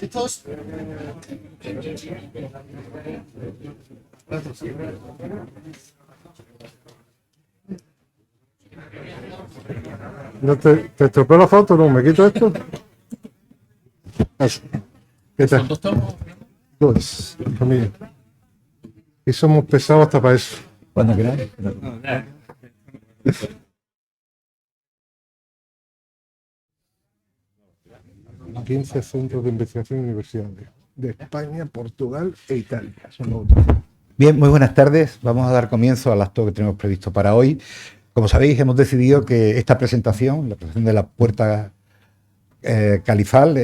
¿Listos? ¿No te estropeó la foto? ¿No? ¿Me quito esto? Así. ¿Qué tal? Pues, familia. Y somos pesados hasta para eso. Cuando queráis. 15 centros de investigación y universidades de España, Portugal e Italia. Son los Bien, muy buenas tardes. Vamos a dar comienzo al acto que tenemos previsto para hoy. Como sabéis, hemos decidido que esta presentación, la presentación de la Puerta Califal,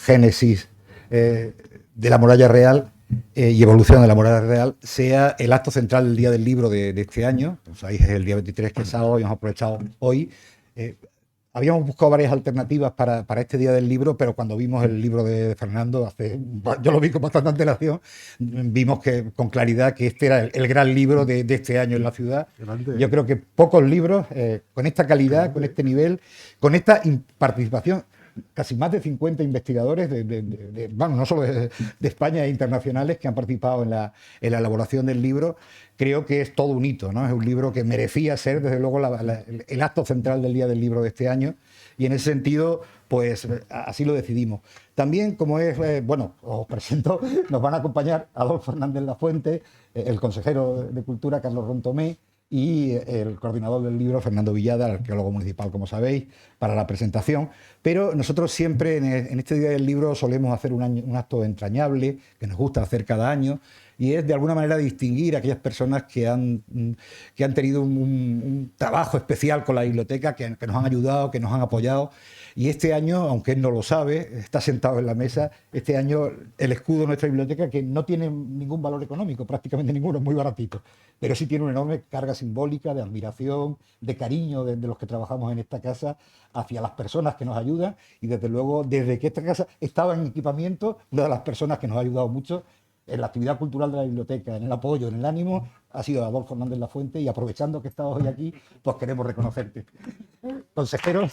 Génesis de la Muralla Real y evolución de la Muralla Real, sea el acto central del Día del Libro de este año. Como sabéis, es el día 23, que es sábado, y hemos aprovechado hoy. Habíamos buscado varias alternativas para este Día del Libro, pero cuando vimos el libro de Fernando, yo lo vi con bastante antelación, vimos con claridad que este era el gran libro de este año en la ciudad. Grande. Yo creo que pocos libros con esta calidad, con este nivel, con esta participación, casi más de 50 investigadores, bueno, no solo de España, e internacionales que han participado en la elaboración del libro. Creo que es todo un hito, ¿no? Es un libro que merecía ser, desde luego, el acto central del Día del Libro de este año, y en ese sentido, pues así lo decidimos. También, como es, bueno, os presento, nos van a acompañar Adolfo Hernández Lafuente, el consejero de Cultura, Carlos Rontomé, y el coordinador del libro, Fernando Villada, el arqueólogo municipal, como sabéis, para la presentación. Pero nosotros siempre en este Día del Libro solemos hacer un acto entrañable, que nos gusta hacer cada año, y es de alguna manera distinguir a aquellas personas que han tenido un trabajo especial con la biblioteca, que nos han ayudado, que nos han apoyado. Y este año, aunque él no lo sabe, está sentado en la mesa, este año el escudo de nuestra biblioteca, que no tiene ningún valor económico, prácticamente ninguno, es muy baratito, pero sí tiene una enorme carga simbólica de admiración, de cariño de los que trabajamos en esta casa hacia las personas que nos ayudan, y desde luego, desde que esta casa estaba en equipamiento, una de las personas que nos ha ayudado mucho en la actividad cultural de la biblioteca, en el apoyo, en el ánimo, ha sido Adolfo Hernández Lafuente, y aprovechando que estás hoy aquí, pues queremos reconocerte. Consejero.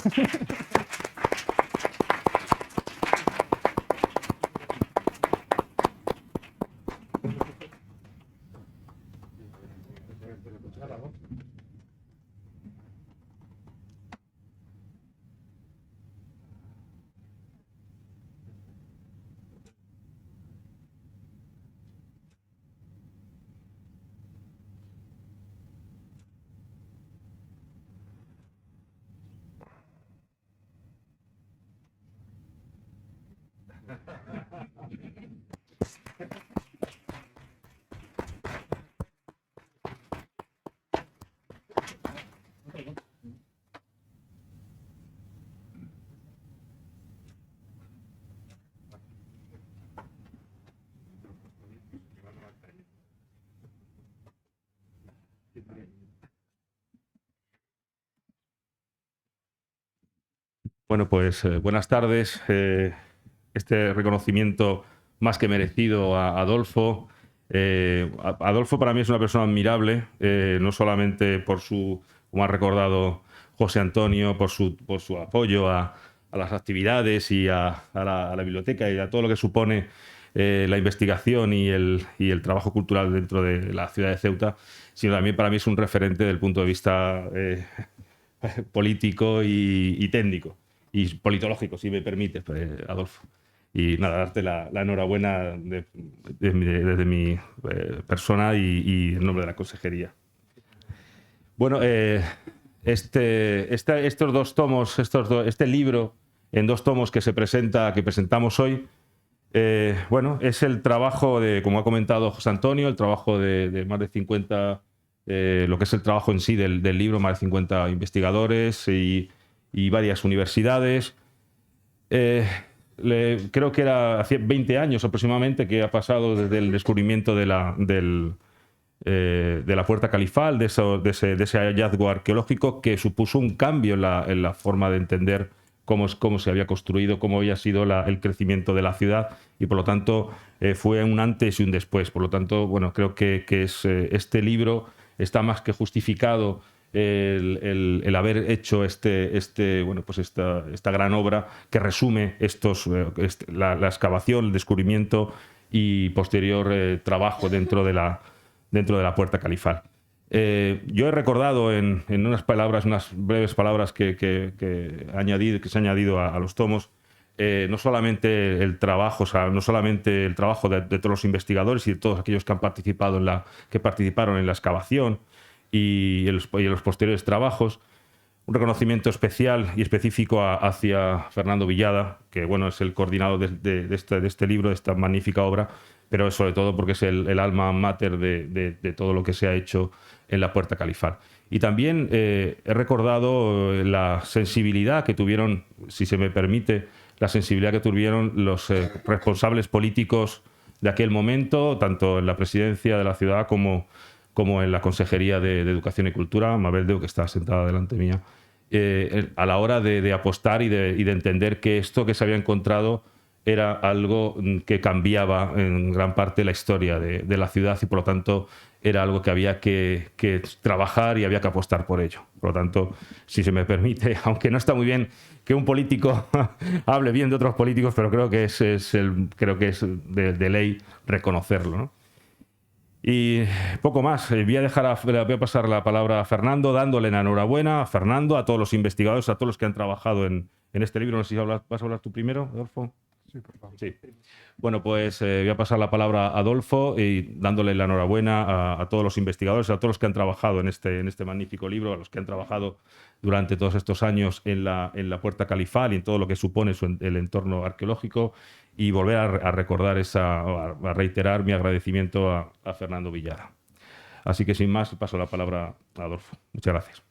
Bueno, pues buenas tardes. Este reconocimiento más que merecido a Adolfo. Adolfo para mí es una persona admirable, no solamente por como ha recordado José Antonio, por su apoyo a las actividades y a la biblioteca y a todo lo que supone la investigación y el trabajo cultural dentro de la ciudad de Ceuta, sino también para mí es un referente desde el punto de vista político y técnico. Y politológico, si me permites, Adolfo. Y nada, darte la enhorabuena desde mi persona y en nombre de la consejería. Bueno, estos dos tomos, este libro en dos tomos que presentamos hoy, bueno, es el trabajo como ha comentado José Antonio, el trabajo de más de 50, lo que es el trabajo en sí del libro, más de 50 investigadores y varias universidades. Creo que era hace 20 años aproximadamente que ha pasado desde el descubrimiento de la Puerta Califal, de ese hallazgo arqueológico que supuso un cambio en la forma de entender cómo se había construido, cómo había sido el crecimiento de la ciudad, y por lo tanto fue un antes y un después. Por lo tanto, bueno, creo que este libro está más que justificado el haber hecho bueno, pues esta gran obra que resume la excavación, el descubrimiento y posterior trabajo dentro de la Puerta Califal. Yo he recordado en unas breves palabras que se han añadido a los tomos, no solamente el trabajo, de todos los investigadores y de todos aquellos que participaron en la excavación y en los posteriores trabajos, un reconocimiento especial y específico hacia Fernando Villada, que bueno, es el coordinador de este libro, de esta magnífica obra, pero es sobre todo porque es el alma mater de todo lo que se ha hecho en la Puerta Califal. Y también he recordado la sensibilidad que tuvieron, si se me permite, los responsables políticos de aquel momento, tanto en la presidencia de la ciudad como en la Consejería de Educación y Cultura, Mabel Deu, que está sentada delante mía, a la hora de apostar y de entender que esto que se había encontrado era algo que cambiaba en gran parte la historia de la ciudad y por lo tanto era algo que había que trabajar y había que apostar por ello. Por lo tanto, si se me permite, aunque no está muy bien que un político hable bien de otros políticos, pero creo que es de ley reconocerlo, ¿no? Y poco más. Voy a pasar la palabra a Fernando, dándole la enhorabuena a Fernando, a todos los investigadores, a todos los que han trabajado en este libro. No sé si vas a hablar tú primero, Adolfo. Sí, por favor. Sí. Bueno, pues voy a pasar la palabra a Adolfo y dándole la enhorabuena a todos los investigadores, a todos los que han trabajado en este magnífico libro, a los que han trabajado durante todos estos años en la Puerta Califal y en todo lo que supone el entorno arqueológico, y volver a recordar a reiterar mi agradecimiento a Fernando Villada. Así que sin más, paso la palabra a Adolfo. Muchas gracias.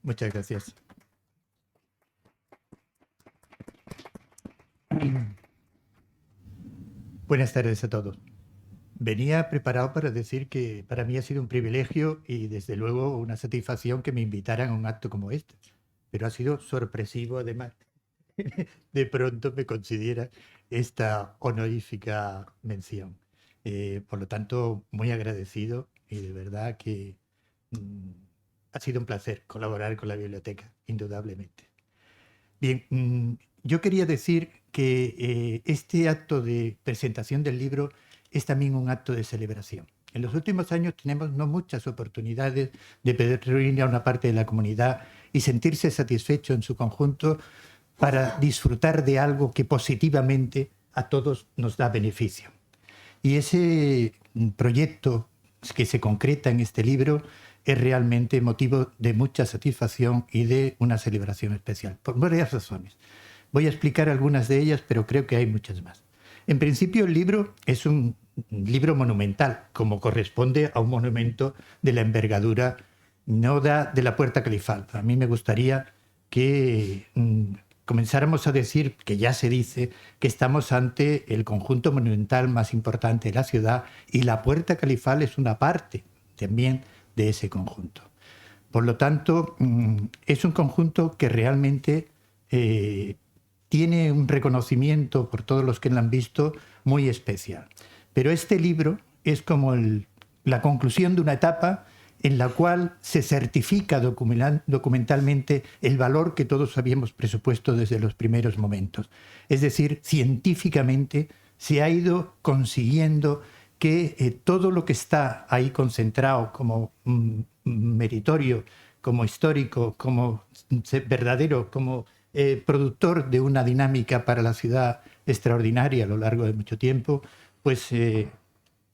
Muchas gracias. Buenas tardes a todos. Venía preparado para decir que para mí ha sido un privilegio y desde luego una satisfacción que me invitaran a un acto como este, pero ha sido sorpresivo además. De pronto me considera esta honorífica mención. Por lo tanto, muy agradecido y de verdad que ha sido un placer colaborar con la biblioteca, indudablemente. Bien, yo quería decir que este acto de presentación del libro es también un acto de celebración. En los últimos años tenemos no muchas oportunidades de poder reunir a una parte de la comunidad y sentirse satisfecho en su conjunto para disfrutar de algo que positivamente a todos nos da beneficio. Y ese proyecto que se concreta en este libro es realmente motivo de mucha satisfacción y de una celebración especial, por varias razones. Voy a explicar algunas de ellas, pero creo que hay muchas más. En principio, el libro es un libro monumental, como corresponde a un monumento de la envergadura no de la Puerta Califal. A mí me gustaría que comenzáramos a decir, que ya se dice, que estamos ante el conjunto monumental más importante de la ciudad y la Puerta Califal es una parte también de ese conjunto. Por lo tanto, es un conjunto que realmente tiene un reconocimiento por todos los que lo han visto muy especial. Pero este libro es como la conclusión de una etapa en la cual se certifica documentalmente el valor que todos habíamos presupuesto desde los primeros momentos. Es decir, científicamente se ha ido consiguiendo que todo lo que está ahí concentrado como meritorio, como histórico, como verdadero, como productor de una dinámica para la ciudad extraordinaria a lo largo de mucho tiempo, pues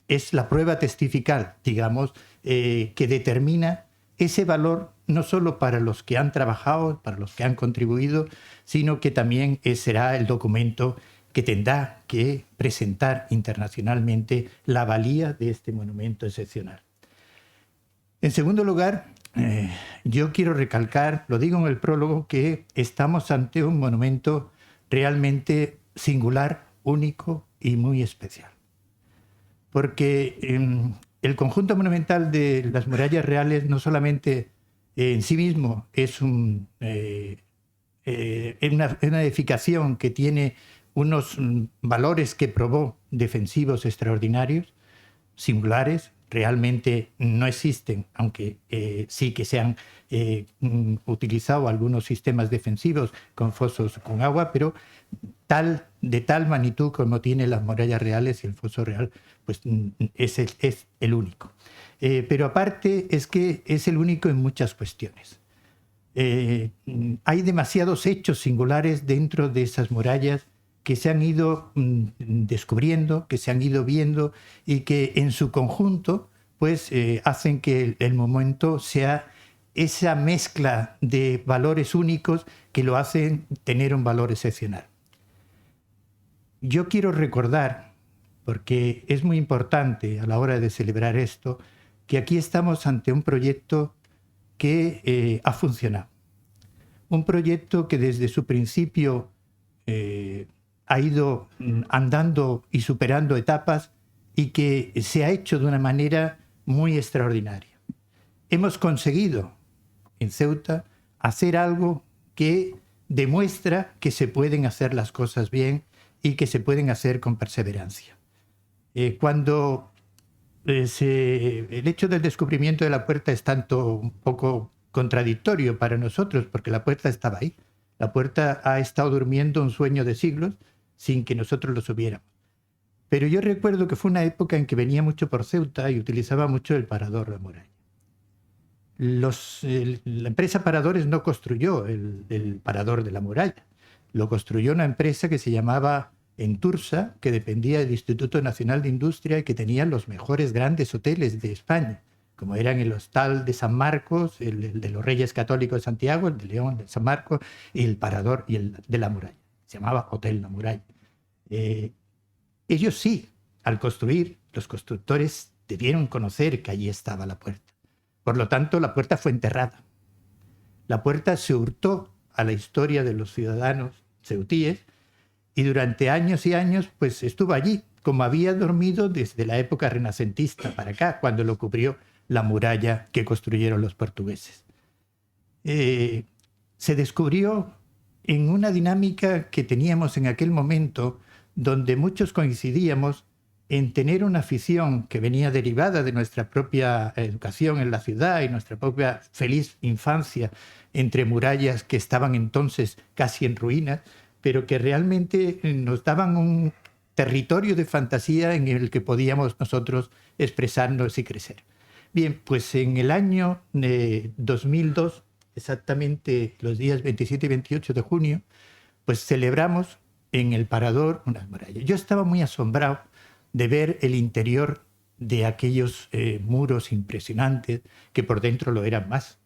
es la prueba testifical, digamos, que determina ese valor no solo para los que han trabajado, para los que han contribuido, sino que también será el documento que tendrá que presentar internacionalmente la valía de este monumento excepcional. En segundo lugar, yo quiero recalcar, lo digo en el prólogo, que estamos ante un monumento realmente singular, único y muy especial. Porque el conjunto monumental de las murallas reales no solamente en sí mismo es una edificación que tiene unos valores que probó defensivos extraordinarios, singulares, realmente no existen, aunque sí que se han utilizado algunos sistemas defensivos con fosos con agua, pero de tal magnitud como tiene las murallas reales y el foso real, pues es el único. Pero aparte es que es el único en muchas cuestiones. Hay demasiados hechos singulares dentro de esas murallas que se han ido descubriendo, que se han ido viendo y que en su conjunto pues hacen que el momento sea esa mezcla de valores únicos que lo hacen tener un valor excepcional. Yo quiero recordar, porque es muy importante a la hora de celebrar esto, que aquí estamos ante un proyecto que ha funcionado. Un proyecto que desde su principio ha ido andando y superando etapas y que se ha hecho de una manera muy extraordinaria. Hemos conseguido en Ceuta hacer algo que demuestra que se pueden hacer las cosas bien y que se pueden hacer con perseverancia. Cuando el hecho del descubrimiento de la puerta es tanto un poco contradictorio para nosotros, porque la puerta estaba ahí. La puerta ha estado durmiendo un sueño de siglos sin que nosotros lo supiéramos. Pero yo recuerdo que fue una época en que venía mucho por Ceuta y utilizaba mucho el parador de muralla. La empresa Paradores no construyó el parador de la muralla. Lo construyó una empresa que se llamaba Entursa, que dependía del Instituto Nacional de Industria y que tenía los mejores grandes hoteles de España, como eran el Hostal de San Marcos, el de los Reyes Católicos de Santiago, el de León de San Marcos, y el Parador y el de la Muralla. Se llamaba Hotel La Muralla. Ellos sí, al construir, los constructores debieron conocer que allí estaba la puerta. Por lo tanto, la puerta fue enterrada. La puerta se hurtó a la historia de los ciudadanos ceutíes y durante años y años pues estuvo allí, como había dormido desde la época renacentista para acá, cuando lo cubrió la muralla que construyeron los portugueses. Se descubrió en una dinámica que teníamos en aquel momento, donde muchos coincidíamos en tener una afición que venía derivada de nuestra propia educación en la ciudad y nuestra propia feliz infancia entre murallas que estaban entonces casi en ruinas, pero que realmente nos daban un territorio de fantasía en el que podíamos nosotros expresarnos y crecer. Bien, pues en el año 2002, exactamente los días 27 y 28 de junio, pues celebramos en el Parador unas murallas. Yo estaba muy asombrado de ver el interior de aquellos muros impresionantes, que por dentro lo eran más.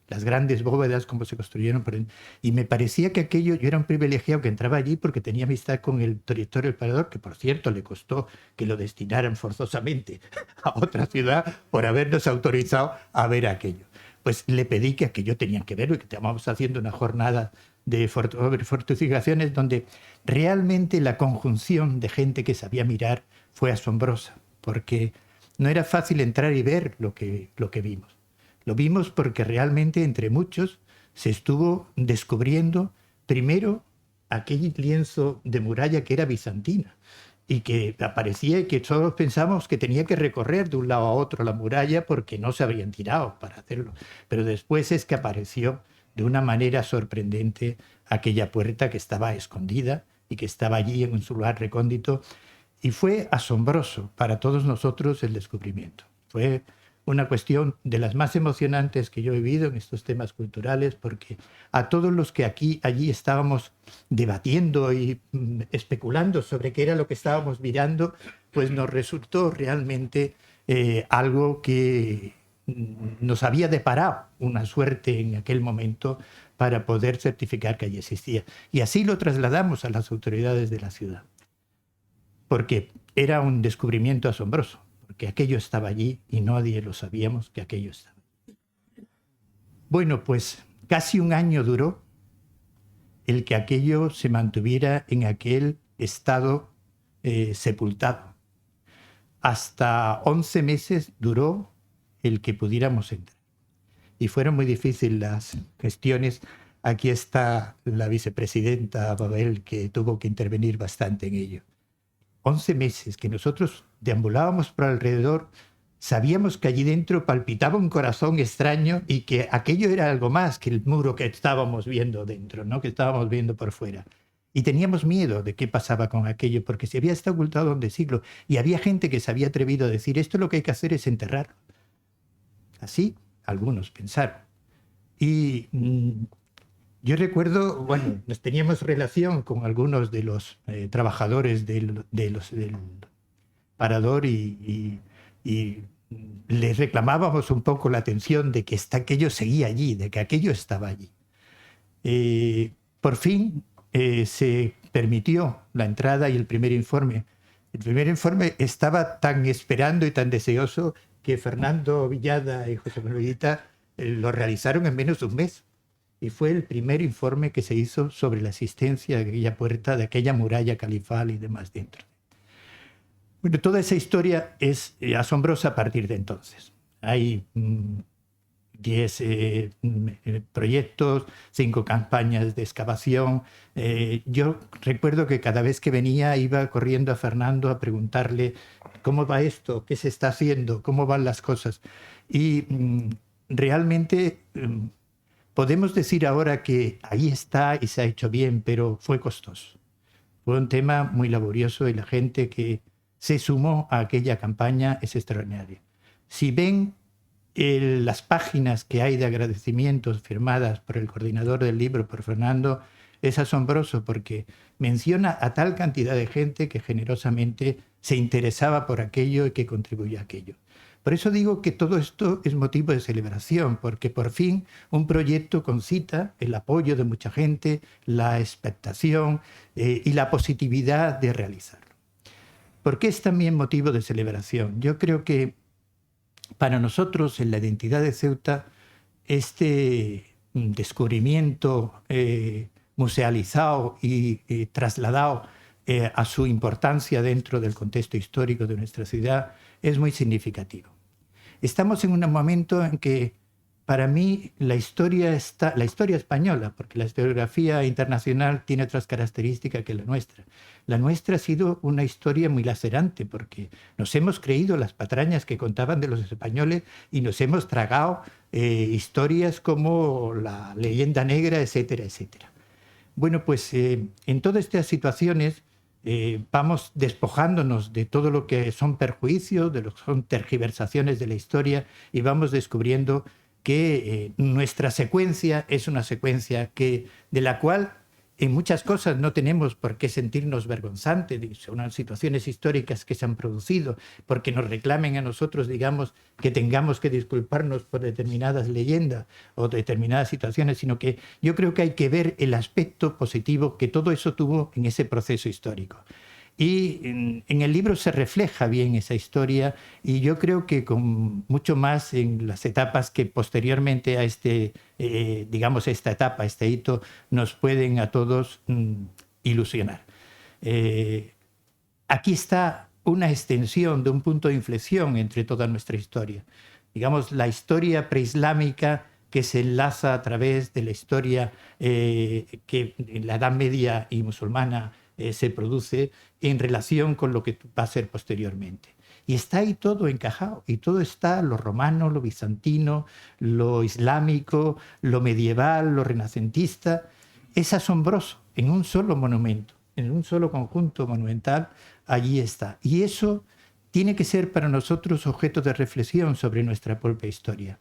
Las grandes bóvedas, como se construyeron por dentro. Y me parecía que aquello, yo era un privilegiado que entraba allí porque tenía amistad con el director del Parador, que por cierto le costó que lo destinaran forzosamente a otra ciudad por habernos autorizado a ver aquello. Pues le pedí que aquello tenían que verlo y que estábamos haciendo una jornada de fortificaciones donde realmente la conjunción de gente que sabía mirar fue asombrosa, porque no era fácil entrar y ver lo que vimos. Lo vimos porque realmente entre muchos se estuvo descubriendo primero aquel lienzo de muralla que era bizantina y que aparecía y que todos pensamos que tenía que recorrer de un lado a otro la muralla porque no se habrían tirado para hacerlo. Pero después es que apareció de una manera sorprendente aquella puerta que estaba escondida y que estaba allí en su lugar recóndito. Y fue asombroso para todos nosotros el descubrimiento. Fue una cuestión de las más emocionantes que yo he vivido en estos temas culturales, porque a todos los que allí estábamos debatiendo y especulando sobre qué era lo que estábamos mirando, pues nos resultó realmente algo que nos había deparado una suerte en aquel momento para poder certificar que allí existía. Y así lo trasladamos a las autoridades de la ciudad, porque era un descubrimiento asombroso, porque aquello estaba allí y nadie lo sabíamos que aquello estaba. Bueno, pues casi un año duró el que aquello se mantuviera en aquel estado sepultado. Hasta 11 meses duró el que pudiéramos entrar. Y fueron muy difíciles las gestiones. Aquí está la vicepresidenta Babel, que tuvo que intervenir bastante en ello. 11 meses que nosotros deambulábamos por alrededor sabíamos que allí dentro palpitaba un corazón extraño y que aquello era algo más que el muro que estábamos viendo dentro, ¿no? Que estábamos viendo por fuera. Y teníamos miedo de qué pasaba con aquello, porque se había estado ocultado un siglo. Y había gente que se había atrevido a decir, esto lo que hay que hacer es enterrarlo. Así algunos pensaron. Y yo recuerdo, bueno, nos teníamos relación con algunos de los trabajadores del parador y les reclamábamos un poco la atención de que aquello seguía allí, de que aquello estaba allí. Por fin se permitió la entrada y el primer informe. El primer informe estaba tan esperando y tan deseoso que Fernando Villada y José Manuelita lo realizaron en menos de un mes. Y fue el primer informe que se hizo sobre la existencia de aquella puerta, de aquella muralla califal y demás dentro. Bueno, toda esa historia es asombrosa a partir de entonces. Hay 10 proyectos, 5 campañas de excavación. Yo recuerdo que cada vez que venía iba corriendo a Fernando a preguntarle cómo va esto, qué se está haciendo, cómo van las cosas. Y realmente podemos decir ahora que ahí está y se ha hecho bien, pero fue costoso. Fue un tema muy laborioso y la gente que se sumó a aquella campaña es extraordinaria. Si ven las páginas que hay de agradecimientos firmadas por el coordinador del libro, por Fernando, es asombroso porque menciona a tal cantidad de gente que generosamente se interesaba por aquello y que contribuía a aquello. Por eso digo que todo esto es motivo de celebración, porque por fin un proyecto concita el apoyo de mucha gente, la expectación y la positividad de realizarlo. ¿Por qué es también motivo de celebración? Yo creo que para nosotros, en la identidad de Ceuta, este descubrimiento musealizado y trasladado a su importancia dentro del contexto histórico de nuestra ciudad es muy significativo. Estamos en un momento en que, para mí, la historia española, porque la historiografía internacional tiene otras características que la nuestra. La nuestra ha sido una historia muy lacerante, porque nos hemos creído las patrañas que contaban de los españoles y nos hemos tragado historias como la leyenda negra, etcétera, etcétera. Bueno, pues en todas estas situaciones vamos despojándonos de todo lo que son perjuicios, de lo que son tergiversaciones de la historia, y vamos descubriendo que nuestra secuencia es una secuencia de la cual en muchas cosas no tenemos por qué sentirnos vergonzantes. Son situaciones históricas que se han producido porque nos reclamen a nosotros, digamos, que tengamos que disculparnos por determinadas leyendas o determinadas situaciones, sino que yo creo que hay que ver el aspecto positivo que todo eso tuvo en ese proceso histórico. Y en el libro se refleja bien esa historia, y yo creo que con mucho más en las etapas que posteriormente a digamos, esta etapa, este hito, nos pueden a todos ilusionar. Aquí está una extensión de un punto de inflexión entre toda nuestra historia. Digamos, la historia preislámica que se enlaza a través de la historia que en la Edad Media y musulmana se produce en relación con lo que va a ser posteriormente. Y está ahí todo encajado, y todo está, lo romano, lo bizantino, lo islámico, lo medieval, lo renacentista. Es asombroso, en un solo monumento, en un solo conjunto monumental, allí está. Y eso tiene que ser para nosotros objeto de reflexión sobre nuestra propia historia.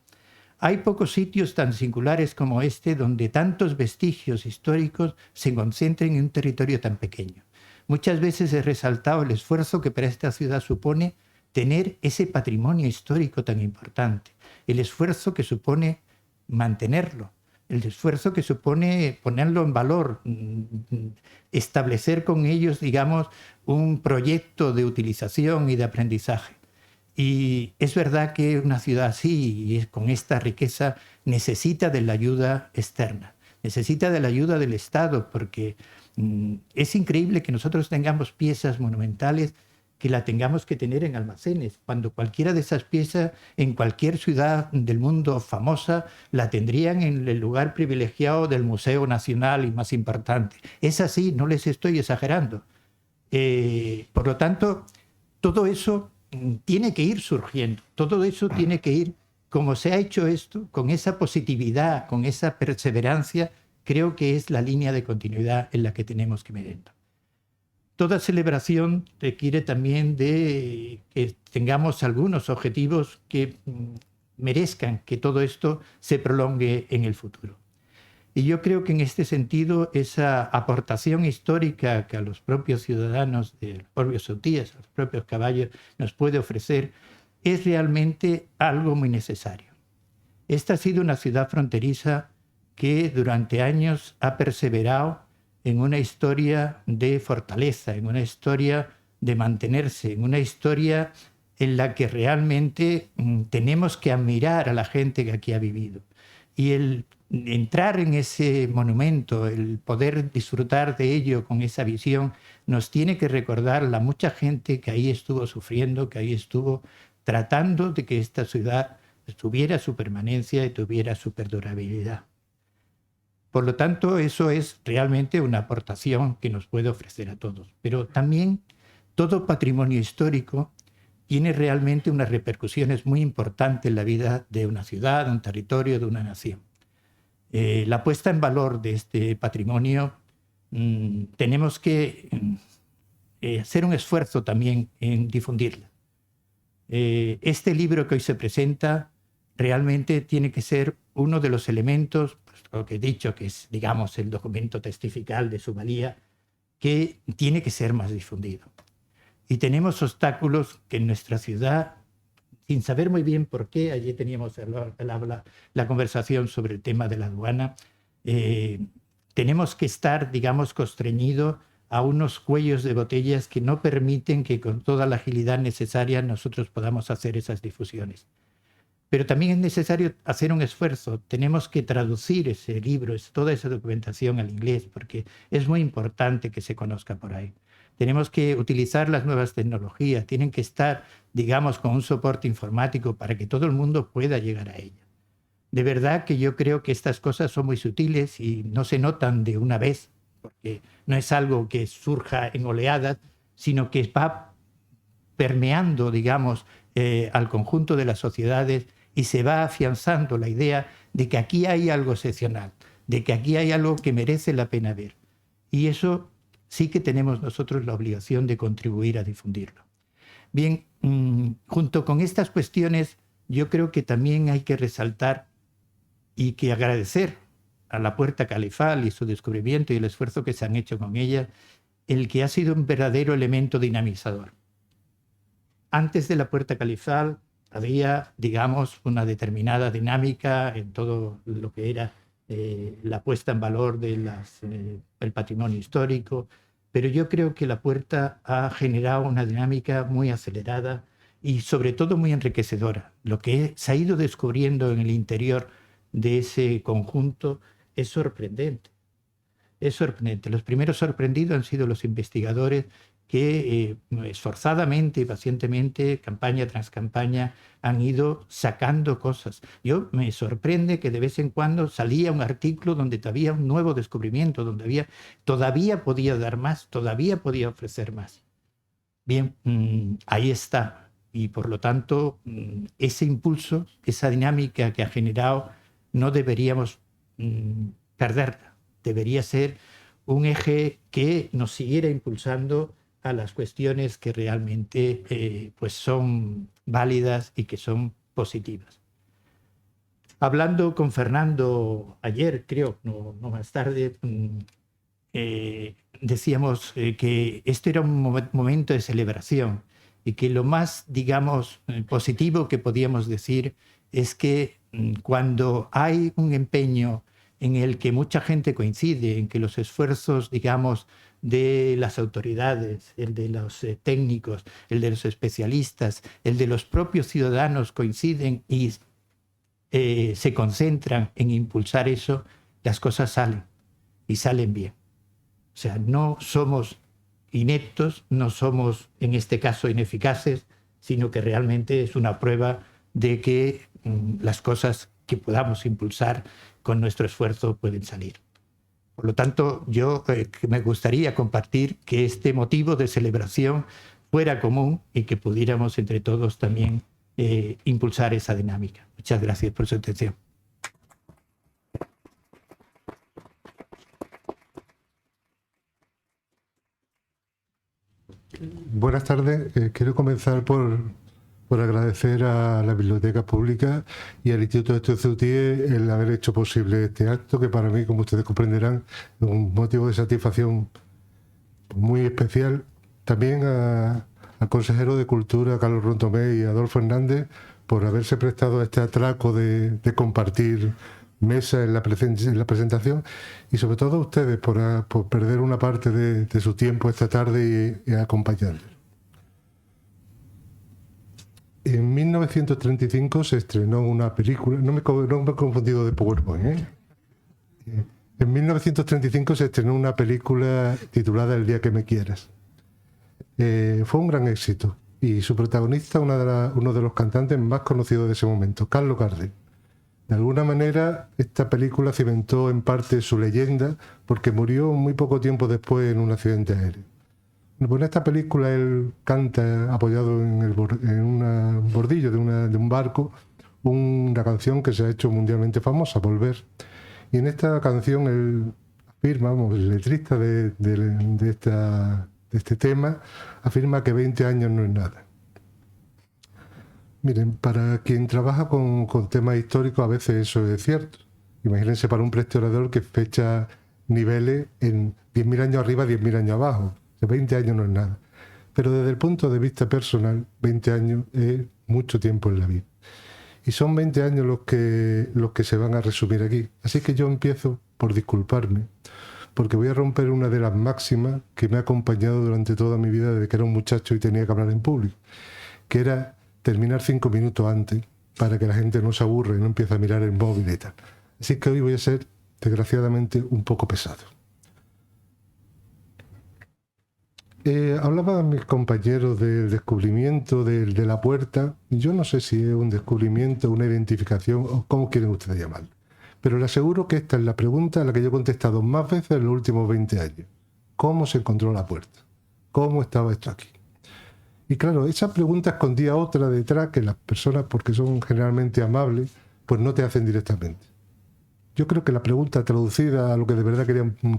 Hay pocos sitios tan singulares como este donde tantos vestigios históricos se concentren en un territorio tan pequeño. Muchas veces he resaltado el esfuerzo que para esta ciudad supone tener ese patrimonio histórico tan importante, el esfuerzo que supone mantenerlo, el esfuerzo que supone ponerlo en valor, establecer con ellos, digamos, un proyecto de utilización y de aprendizaje. Y es verdad que una ciudad así, y con esta riqueza, necesita de la ayuda externa, necesita de la ayuda del Estado, porque es increíble que nosotros tengamos piezas monumentales que la tengamos que tener en almacenes, cuando cualquiera de esas piezas en cualquier ciudad del mundo famosa la tendrían en el lugar privilegiado del Museo Nacional y más importante. Es así, no les estoy exagerando. Por lo tanto, todo eso tiene que ir surgiendo. Todo eso tiene que ir, como se ha hecho esto, con esa positividad, con esa perseverancia, creo que es la línea de continuidad en la que tenemos que medir. Toda celebración requiere también de que tengamos algunos objetivos que merezcan que todo esto se prolongue en el futuro. Y yo creo que en este sentido esa aportación histórica que a los propios ciudadanos de los propios Sotías, a los propios caballos, nos puede ofrecer, es realmente algo muy necesario. Esta ha sido una ciudad fronteriza que durante años ha perseverado en una historia de fortaleza, en una historia de mantenerse, en una historia en la que realmente tenemos que admirar a la gente que aquí ha vivido. Y el entrar en ese monumento, el poder disfrutar de ello con esa visión, nos tiene que recordar la mucha gente que ahí estuvo sufriendo, que ahí estuvo tratando de que esta ciudad tuviera su permanencia y tuviera su perdurabilidad. Por lo tanto, eso es realmente una aportación que nos puede ofrecer a todos. Pero también todo patrimonio histórico tiene realmente unas repercusiones muy importantes en la vida de una ciudad, de un territorio, de una nación. La puesta en valor de este patrimonio, tenemos que hacer un esfuerzo también en difundirla. Este libro que hoy se presenta realmente tiene que ser uno de los elementos, pues, lo que he dicho, que es, digamos, el documento testifical de su valía, que tiene que ser más difundido. Y tenemos obstáculos que en nuestra ciudad, sin saber muy bien por qué, allí teníamos la conversación sobre el tema de la aduana, tenemos que estar, digamos, constreñidos a unos cuellos de botellas que no permiten que con toda la agilidad necesaria nosotros podamos hacer esas difusiones. Pero también es necesario hacer un esfuerzo. Tenemos que traducir ese libro, toda esa documentación al inglés, porque es muy importante que se conozca por ahí. Tenemos que utilizar las nuevas tecnologías, tienen que estar, digamos, con un soporte informático para que todo el mundo pueda llegar a ella. De verdad que yo creo que estas cosas son muy sutiles y no se notan de una vez, porque no es algo que surja en oleadas, sino que va permeando, digamos, al conjunto de las sociedades y se va afianzando la idea de que aquí hay algo excepcional, de que aquí hay algo que merece la pena ver. Y eso sí que tenemos nosotros la obligación de contribuir a difundirlo. Bien, junto con estas cuestiones, yo creo que también hay que resaltar y que agradecer a la Puerta Califal y su descubrimiento y el esfuerzo que se han hecho con ella, el que ha sido un verdadero elemento dinamizador. Antes de la Puerta Califal había, digamos, una determinada dinámica en todo lo que era la puesta en valor del patrimonio histórico, pero yo creo que la Puerta ha generado una dinámica muy acelerada y sobre todo muy enriquecedora. Lo que se ha ido descubriendo en el interior de ese conjunto es sorprendente. Es sorprendente. Los primeros sorprendidos han sido los investigadores que esforzadamente y pacientemente, campaña tras campaña, han ido sacando cosas. Yo me sorprende que de vez en cuando salía un artículo donde había un nuevo descubrimiento, donde todavía podía dar más, todavía podía ofrecer más. Bien, ahí está. Y por lo tanto, ese impulso, esa dinámica que ha generado, no deberíamos perderla. Debería ser un eje que nos siguiera impulsando a las cuestiones que realmente pues son válidas y que son positivas. Hablando con Fernando ayer, creo, no más tarde, decíamos que esto era un momento de celebración y que lo más, digamos, positivo que podíamos decir es que cuando hay un empeño en el que mucha gente coincide, en que los esfuerzos, digamos, de las autoridades, el de los técnicos, el de los especialistas, el de los propios ciudadanos coinciden y se concentran en impulsar eso, las cosas salen y salen bien. O sea, no somos ineptos, no somos, en este caso, ineficaces, sino que realmente es una prueba de que las cosas que podamos impulsar con nuestro esfuerzo pueden salir. Por lo tanto, yo me gustaría compartir que este motivo de celebración fuera común y que pudiéramos entre todos también impulsar esa dinámica. Muchas gracias por su atención. Buenas tardes. Quiero comenzar por agradecer a la Biblioteca Pública y al Instituto de Estudios CEUTIE el haber hecho posible este acto, que para mí, como ustedes comprenderán, es un motivo de satisfacción muy especial. También al consejero de Cultura, Carlos Rontomé, y a Adolfo Hernández, por haberse prestado a este atraco de compartir mesa en la presentación, y sobre todo a ustedes por perder una parte de su tiempo esta tarde y acompañarles. En 1935 se estrenó una película, no me he confundido de PowerPoint, ¿eh? En 1935 se estrenó una película titulada El día que me quieras. Fue un gran éxito y su protagonista, uno de los cantantes más conocidos de ese momento, Carlos Gardel. De alguna manera, esta película cimentó en parte su leyenda porque murió muy poco tiempo después en un accidente aéreo. Pues en esta película él canta apoyado en un bordillo de un barco una canción que se ha hecho mundialmente famosa, Volver. Y en esta canción él afirma, el letrista de este tema, afirma que 20 años no es nada. Miren, para quien trabaja con temas históricos a veces eso es cierto. Imagínense para un prehistorador que fecha niveles en 10.000 años arriba, 10.000 años abajo. 20 años no es nada. Pero desde el punto de vista personal, 20 años es mucho tiempo en la vida. Y son 20 años los que se van a resumir aquí. Así que yo empiezo por disculparme, porque voy a romper una de las máximas que me ha acompañado durante toda mi vida desde que era un muchacho y tenía que hablar en público, que era terminar 5 minutos antes para que la gente no se aburra y no empiece a mirar el móvil y tal. Así que hoy voy a ser, desgraciadamente, un poco pesado. Hablaban mis compañeros del descubrimiento de la puerta. Yo no sé si es un descubrimiento, una identificación o cómo quieren ustedes llamarlo. Pero les aseguro que esta es la pregunta a la que yo he contestado más veces en los últimos 20 años. ¿Cómo se encontró la puerta? ¿Cómo estaba esto aquí? Y claro, esa pregunta escondía otra detrás que las personas, porque son generalmente amables, pues no te hacen directamente. Yo creo que la pregunta traducida a lo que de verdad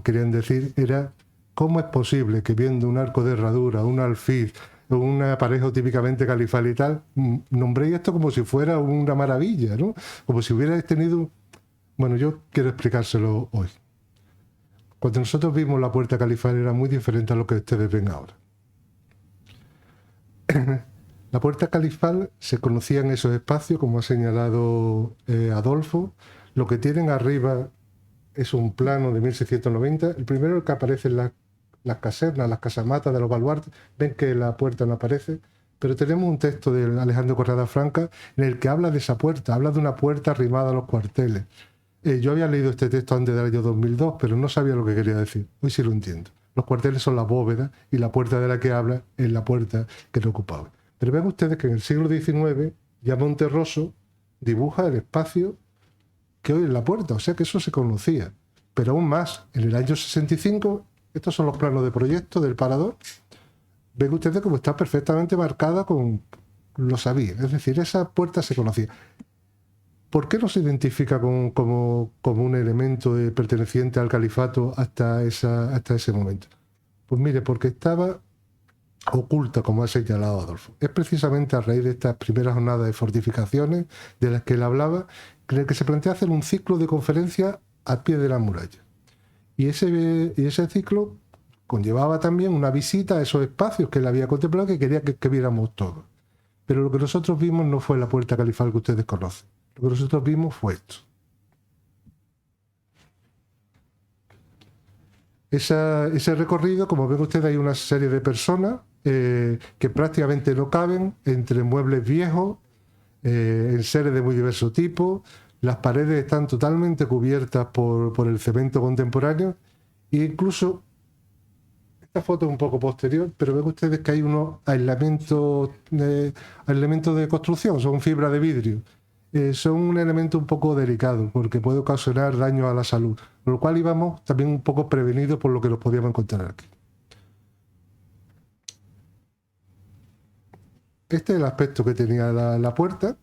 querían decir era: ¿cómo es posible que viendo un arco de herradura, un alfiz, un aparejo típicamente califal y tal, nombréis esto como si fuera una maravilla, ¿no? Como si hubierais tenido... Bueno, yo quiero explicárselo hoy. Cuando nosotros vimos la puerta califal era muy diferente a lo que ustedes ven ahora. La puerta califal se conocía en esos espacios, como ha señalado Adolfo. Lo que tienen arriba es un plano de 1690. El primero, el que aparece en las casernas, las casamatas de los baluartes. Ven que la puerta no aparece, pero tenemos un texto de Alejandro Corrada Franca en el que habla de esa puerta, habla de una puerta arrimada a los cuarteles. Yo había leído este texto antes del año 2002, pero no sabía lo que quería decir. Hoy sí lo entiendo. Los cuarteles son las bóvedas y la puerta de la que habla es la puerta que no ocupaba. Pero ven ustedes que en el siglo XIX ya Monterroso dibuja el espacio que hoy es la puerta, o sea que eso se conocía. Pero aún más, en el año 65, estos son los planos de proyecto del parador. Ven ustedes cómo está perfectamente marcada con... Lo sabía, es decir, esa puerta se conocía. ¿Por qué no se identifica como un elemento perteneciente al califato hasta ese momento? Pues mire, porque estaba oculta, como ha señalado Adolfo. Es precisamente a raíz de estas primeras jornadas de fortificaciones de las que él hablaba, que se plantea hacer un ciclo de conferencias al pie de la muralla. Y ese ciclo conllevaba también una visita a esos espacios que él había contemplado, que quería que viéramos todos. Pero lo que nosotros vimos no fue la puerta califal que ustedes conocen. Lo que nosotros vimos fue esto. Ese recorrido, como ven ustedes, hay una serie de personas que prácticamente no caben entre muebles viejos, en seres de muy diverso tipo. Las paredes están totalmente cubiertas por el cemento contemporáneo e incluso, esta foto es un poco posterior, pero ven ustedes que hay unos aislamientos de construcción, son fibras de vidrio. Son un elemento un poco delicado porque puede ocasionar daño a la salud, con lo cual íbamos también un poco prevenidos por lo que nos podíamos encontrar aquí. Este es el aspecto que tenía la puerta.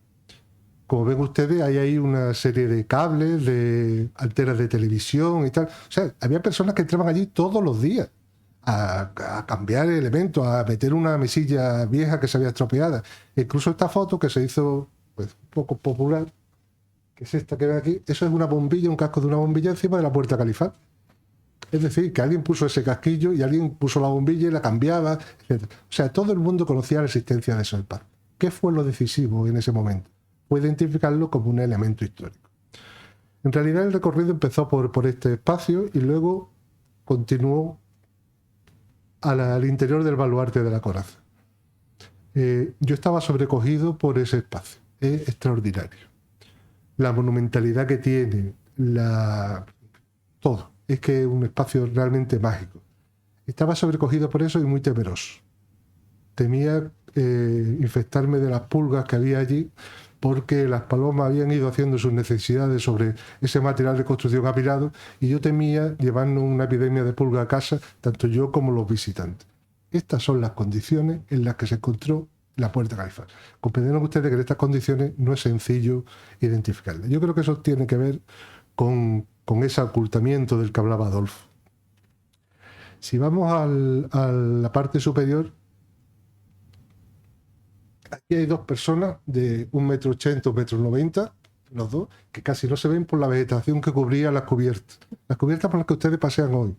Como ven ustedes, hay ahí una serie de cables, de antenas de televisión y tal. O sea, había personas que entraban allí todos los días a cambiar elementos, a meter una mesilla vieja que se había estropeado. Incluso esta foto que se hizo pues, un poco popular, que es esta que ven aquí, eso es una bombilla, un casco de una bombilla encima de la puerta califal. Es decir, que alguien puso ese casquillo y alguien puso la bombilla y la cambiaba, etc. O sea, todo el mundo conocía la existencia de esos espacios. ¿Qué fue lo decisivo en ese momento? Fue identificarlo como un elemento histórico. En realidad el recorrido empezó por este espacio y luego continuó al interior del baluarte de la coraza. Yo estaba sobrecogido por ese espacio. Es extraordinario. La monumentalidad que tiene, todo. Es que es un espacio realmente mágico. Estaba sobrecogido por eso y muy temeroso. Temía infectarme de las pulgas que había allí, porque las palomas habían ido haciendo sus necesidades sobre ese material de construcción apilado y yo temía llevarnos una epidemia de pulga a casa, tanto yo como los visitantes. Estas son las condiciones en las que se encontró la puerta califal. Comprenderán ustedes que en estas condiciones no es sencillo identificarla. Yo creo que eso tiene que ver con ese ocultamiento del que hablaba Adolfo. Si vamos a la parte superior, aquí hay dos personas de 1,80 m, 1,90 m, los dos, que casi no se ven por la vegetación que cubría las cubiertas por las que ustedes pasean hoy.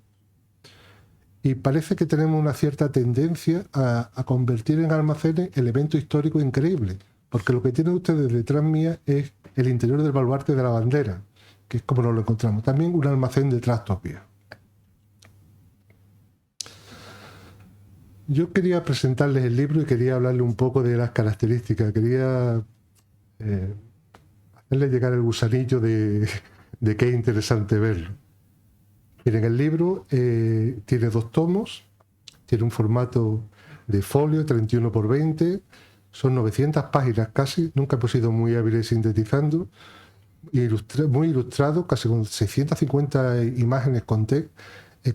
Y parece que tenemos una cierta tendencia a convertir en almacenes elementos históricos increíbles, porque lo que tienen ustedes detrás mía es el interior del baluarte de la bandera, que es como nos lo encontramos. También un almacén de trastos viejos. Yo quería presentarles el libro y quería hablarles un poco de las características. Quería hacerles llegar el gusanillo de que es interesante verlo. Miren, el libro tiene 2 tomos, tiene un formato de folio 31 por 20, son 900 páginas casi, nunca hemos sido muy hábiles sintetizando, muy ilustrado, casi con 650 imágenes con texto,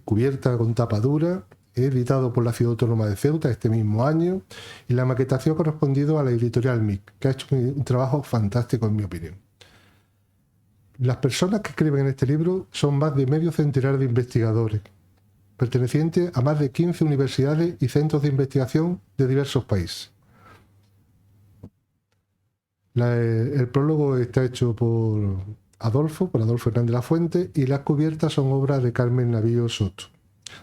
cubierta con tapadura, editado por la Ciudad Autónoma de Ceuta este mismo año, y la maquetación ha correspondido a la editorial MIC, que ha hecho un trabajo fantástico en mi opinión. Las personas que escriben en este libro son más de medio centenar de investigadores, pertenecientes a más de 15 universidades y centros de investigación de diversos países. El prólogo está hecho por Adolfo Hernández de la Fuente, y las cubiertas son obras de Carmen Navío Soto.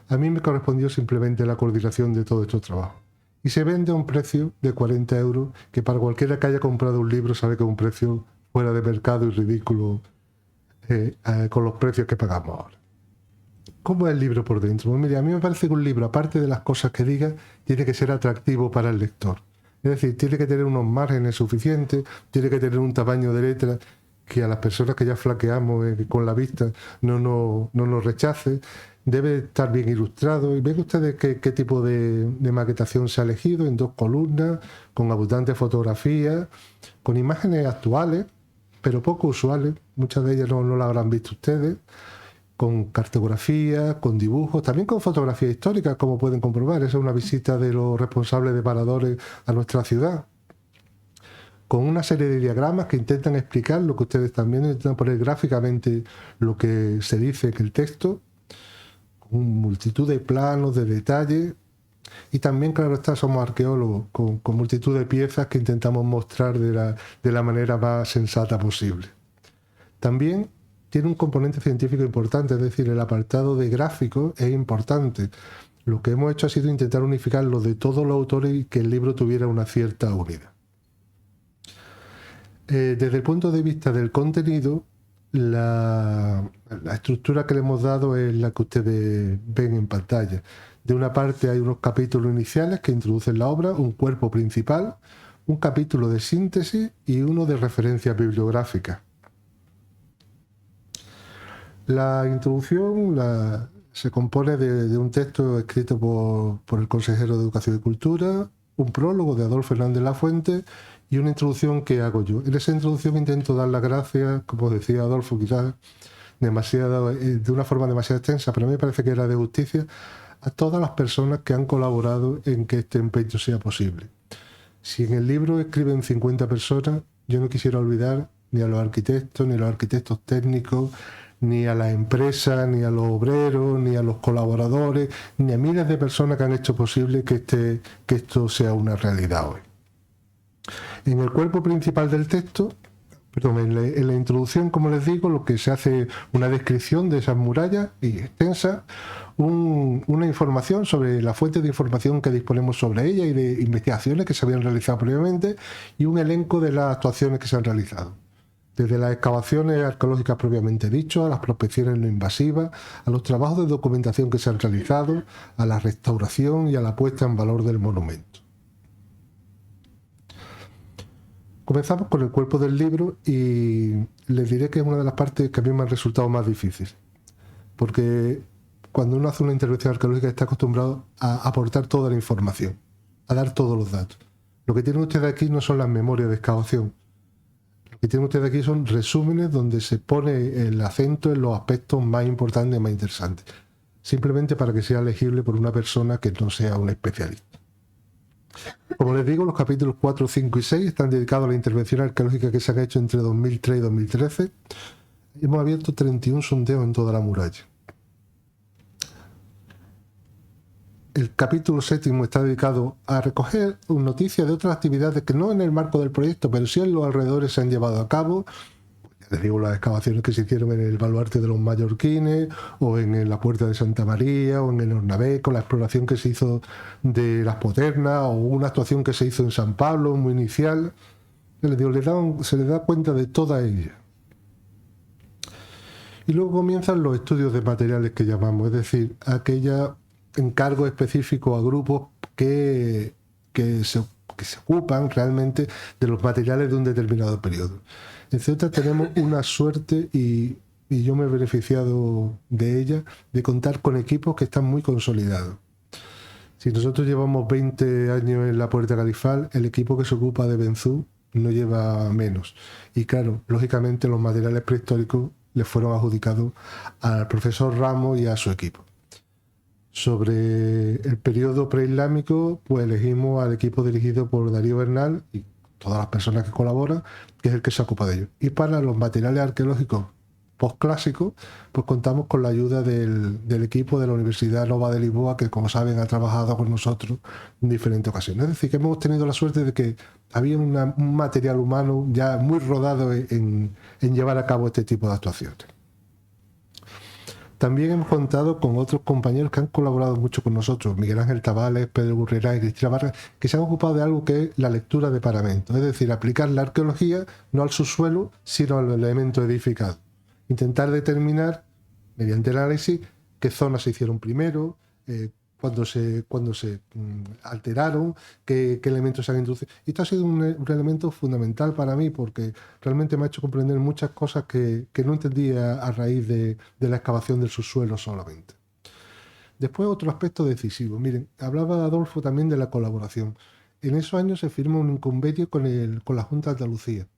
A mí me correspondió simplemente la coordinación de todos estos trabajos. Y se vende a un precio de 40 €, que para cualquiera que haya comprado un libro sabe que es un precio fuera de mercado y ridículo con los precios que pagamos ahora. ¿Cómo es el libro por dentro? Pues mire, a mí me parece que un libro, aparte de las cosas que diga, tiene que ser atractivo para el lector. Es decir, tiene que tener unos márgenes suficientes, tiene que tener un tamaño de letra que a las personas que ya flaqueamos con la vista no nos rechace. Debe estar bien ilustrado. Y ven ustedes qué tipo de maquetación se ha elegido, en 2 columnas, con abundantes fotografías, con imágenes actuales, pero poco usuales. Muchas de ellas no las habrán visto ustedes, con cartografías, con dibujos, también con fotografías históricas, como pueden comprobar. Esa es una visita de los responsables de paradores a nuestra ciudad, con una serie de diagramas que intentan explicar lo que ustedes también intentan poner gráficamente, lo que se dice en el texto, con multitud de planos, de detalles, y también, claro está, somos arqueólogos, con multitud de piezas que intentamos mostrar de la manera más sensata posible. También tiene un componente científico importante, es decir, el apartado de gráficos es importante. Lo que hemos hecho ha sido intentar unificar lo de todos los autores y que el libro tuviera una cierta unidad. Desde el punto de vista del contenido, la estructura que le hemos dado es la que ustedes ven en pantalla. De una parte hay unos capítulos iniciales que introducen la obra, un cuerpo principal, un capítulo de síntesis y uno de referencias bibliográficas. La introducción se compone de un texto escrito por el consejero de Educación y Cultura, un prólogo de Adolfo Hernández de la Fuente y una introducción que hago yo. En esa introducción intento dar las gracias, como decía Adolfo, quizás de una forma demasiado extensa, pero a mí me parece que era de justicia, a todas las personas que han colaborado en que este empeño sea posible. Si en el libro escriben 50 personas, yo no quisiera olvidar ni a los arquitectos, ni a los arquitectos técnicos, ni a las empresas, ni a los obreros, ni a los colaboradores, ni a miles de personas que han hecho posible que esto sea una realidad hoy. En el cuerpo principal del texto, perdón, en la introducción, como les digo, lo que se hace una descripción de esas murallas y extensa, una información sobre la fuente de información que disponemos sobre ella y de investigaciones que se habían realizado previamente y un elenco de las actuaciones que se han realizado. Desde las excavaciones arqueológicas propiamente dicho, a las prospecciones no invasivas, a los trabajos de documentación que se han realizado, a la restauración y a la puesta en valor del monumento. Comenzamos con el cuerpo del libro y les diré que es una de las partes que a mí me han resultado más difíciles, porque cuando uno hace una intervención arqueológica está acostumbrado a aportar toda la información, a dar todos los datos. Lo que tienen ustedes aquí no son las memorias de excavación, lo que tienen ustedes aquí son resúmenes donde se pone el acento en los aspectos más importantes y más interesantes, simplemente para que sea legible por una persona que no sea un especialista. Como les digo, los capítulos 4, 5 y 6 están dedicados a la intervención arqueológica que se han hecho entre 2003 y 2013. Hemos abierto 31 sondeos en toda la muralla. El capítulo 7 está dedicado a recoger noticias de otras actividades que no en el marco del proyecto, pero sí en los alrededores se han llevado a cabo. Les digo, las excavaciones que se hicieron en el baluarte de los mallorquines, o en la puerta de Santa María, o en el Ornabeco, la exploración que se hizo de las Poternas, o una actuación que se hizo en San Pablo, muy inicial. Les digo, se les da cuenta de toda ella. Y luego comienzan los estudios de materiales que llamamos, es decir, aquellos encargos específicos a grupos que se ocupan realmente de los materiales de un determinado periodo. En Ceuta tenemos una suerte y yo me he beneficiado de ella, de contar con equipos que están muy consolidados. Si nosotros llevamos 20 años en la Puerta Califal, el equipo que se ocupa de Benzú no lleva menos. Y claro, lógicamente los materiales prehistóricos les fueron adjudicados al profesor Ramos y a su equipo. Sobre el periodo preislámico, pues elegimos al equipo dirigido por Darío Bernal y todas las personas que colaboran, que es el que se ocupa de ello. Y para los materiales arqueológicos postclásicos, pues contamos con la ayuda del equipo de la Universidad Nova de Lisboa, que como saben ha trabajado con nosotros en diferentes ocasiones. Es decir, que hemos tenido la suerte de que había un material humano ya muy rodado en llevar a cabo este tipo de actuaciones. También hemos contado con otros compañeros que han colaborado mucho con nosotros, Miguel Ángel Tabales, Pedro Gurrera y Cristina Vargas, que se han ocupado de algo que es la lectura de paramentos, es decir, aplicar la arqueología no al subsuelo, sino al elemento edificado. Intentar determinar, mediante el análisis, qué zonas se hicieron primero, cuándo se alteraron, qué elementos se han introducido. Y esto ha sido un elemento fundamental para mí porque realmente me ha hecho comprender muchas cosas que no entendía a raíz de la excavación del subsuelo solamente. Después otro aspecto decisivo. Miren, hablaba Adolfo también de la colaboración. En esos años se firma un convenio con la Junta de Andalucía.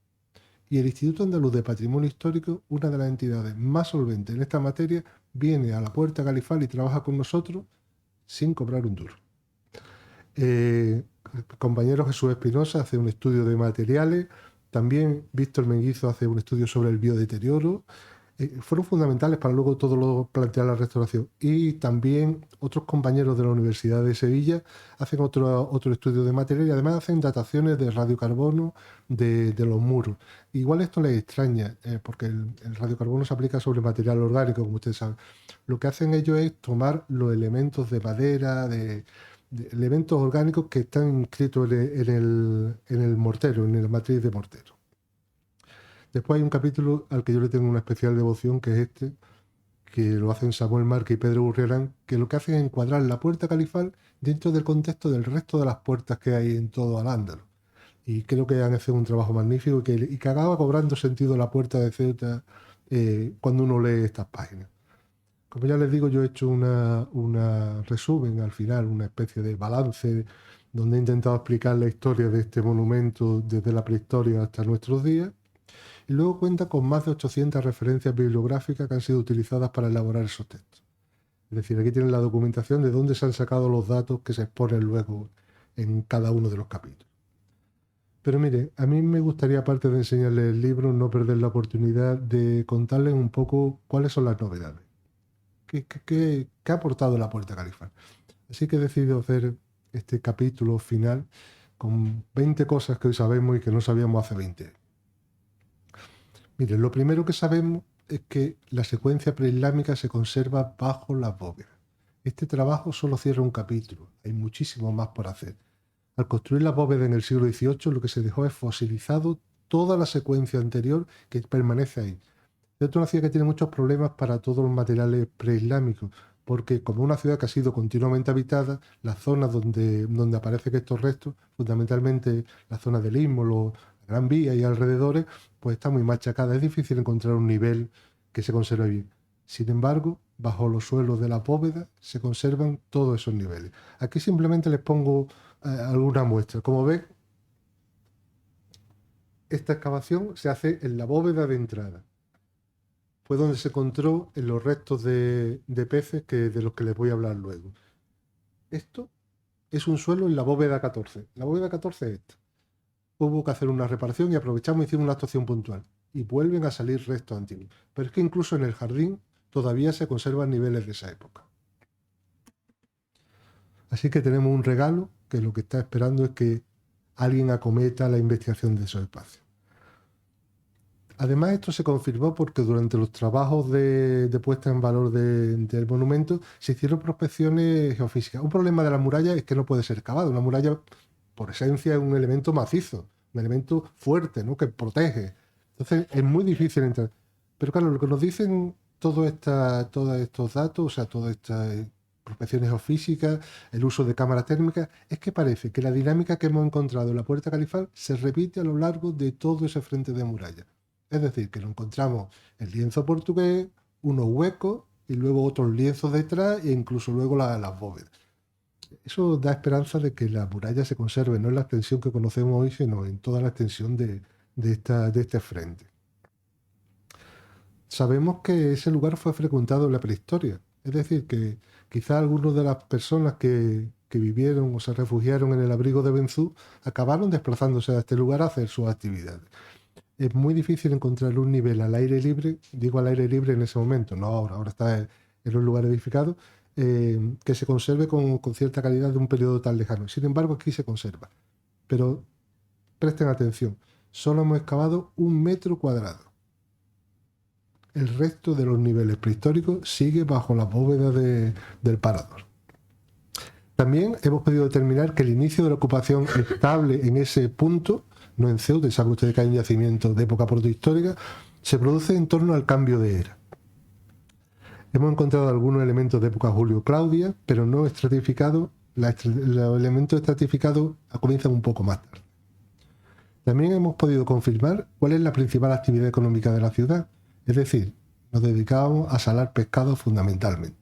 Y el Instituto Andaluz de Patrimonio Histórico, una de las entidades más solventes en esta materia, viene a la Puerta Califal y trabaja con nosotros sin cobrar un duro. El compañero Jesús Espinosa hace un estudio de materiales, también Víctor Menguizo hace un estudio sobre el biodeterioro. Fueron fundamentales para luego todo lo plantear la restauración. Y también otros compañeros de la Universidad de Sevilla hacen otro estudio de material y además hacen dataciones de radiocarbono de los muros. Igual esto les extraña, porque el radiocarbono se aplica sobre material orgánico, como ustedes saben. Lo que hacen ellos es tomar los elementos de madera, de elementos orgánicos que están inscritos en el mortero, en la matriz de mortero. Después hay un capítulo al que yo le tengo una especial devoción, que es este, que lo hacen Samuel Marque y Pedro Gurrerán, que lo que hacen es encuadrar la Puerta Califal dentro del contexto del resto de las puertas que hay en todo Al-Ándalus. Y creo que han hecho un trabajo magnífico y que acaba cobrando sentido la Puerta de Ceuta cuando uno lee estas páginas. Como ya les digo, yo he hecho una resumen al final, una especie de balance donde he intentado explicar la historia de este monumento desde la prehistoria hasta nuestros días. Y luego cuenta con más de 800 referencias bibliográficas que han sido utilizadas para elaborar esos textos. Es decir, aquí tienen la documentación de dónde se han sacado los datos que se exponen luego en cada uno de los capítulos. Pero mire, a mí me gustaría, aparte de enseñarles el libro, no perder la oportunidad de contarles un poco cuáles son las novedades. ¿Qué ha aportado la Puerta Califal? Así que he decidido hacer este capítulo final con 20 cosas que hoy sabemos y que no sabíamos hace 20 años. Mire, lo primero que sabemos es que la secuencia preislámica se conserva bajo las bóvedas. Este trabajo solo cierra un capítulo, hay muchísimo más por hacer. Al construir las bóvedas en el siglo XVIII, lo que se dejó es fosilizado toda la secuencia anterior que permanece ahí. Es una ciudad que tiene muchos problemas para todos los materiales preislámicos, porque como una ciudad que ha sido continuamente habitada, las zonas donde aparecen estos restos, fundamentalmente la zona del Istmo, la Gran Vía y alrededores, pues está muy machacada. Es difícil encontrar un nivel que se conserve bien. Sin embargo, bajo los suelos de la bóveda se conservan todos esos niveles. Aquí simplemente les pongo alguna muestra. Como ven, esta excavación se hace en la bóveda de entrada. Fue donde se encontró en los restos de peces de los que les voy a hablar luego. Esto es un suelo en la bóveda 14. La bóveda 14 es esta. Hubo que hacer una reparación y aprovechamos y hicimos una actuación puntual. Y vuelven a salir restos antiguos. Pero es que incluso en el jardín todavía se conservan niveles de esa época. Así que tenemos un regalo que lo que está esperando es que alguien acometa la investigación de esos espacios. Además, esto se confirmó porque durante los trabajos de puesta en valor del monumento se hicieron prospecciones geofísicas. Un problema de la muralla es que no puede ser excavado. Una muralla, por esencia, es un elemento macizo, un elemento fuerte, ¿no?, que protege. Entonces, es muy difícil entrar. Pero claro, lo que nos dicen todos estos datos, o sea, todas estas prospecciones geofísicas, el uso de cámaras térmicas, es que parece que la dinámica que hemos encontrado en la Puerta Califal se repite a lo largo de todo ese frente de muralla. Es decir, que lo encontramos el lienzo portugués, unos huecos y luego otros lienzos detrás e incluso luego las bóvedas. Eso da esperanza de que la muralla se conserve, no en la extensión que conocemos hoy, sino en toda la extensión de este frente. Sabemos que ese lugar fue frecuentado en la prehistoria, es decir, que quizá algunas de las personas que vivieron o se refugiaron en el abrigo de Benzú acabaron desplazándose a este lugar a hacer sus actividades. Es muy difícil encontrar un nivel al aire libre, digo al aire libre en ese momento, no ahora está en un lugar edificado, que se conserve con cierta calidad de un periodo tan lejano. Sin embargo, aquí se conserva. Pero presten atención, solo hemos excavado 1 metro cuadrado. El resto de los niveles prehistóricos sigue bajo la bóveda del parador. También hemos podido determinar que el inicio de la ocupación estable en ese punto, no en Ceuta, saben ustedes que hay un yacimiento de época protohistórica, se produce en torno al cambio de era. Hemos encontrado algunos elementos de época Julio-Claudia, pero no estratificados. Los elementos estratificados comienzan un poco más tarde. También hemos podido confirmar cuál es la principal actividad económica de la ciudad, es decir, nos dedicábamos a salar pescado fundamentalmente.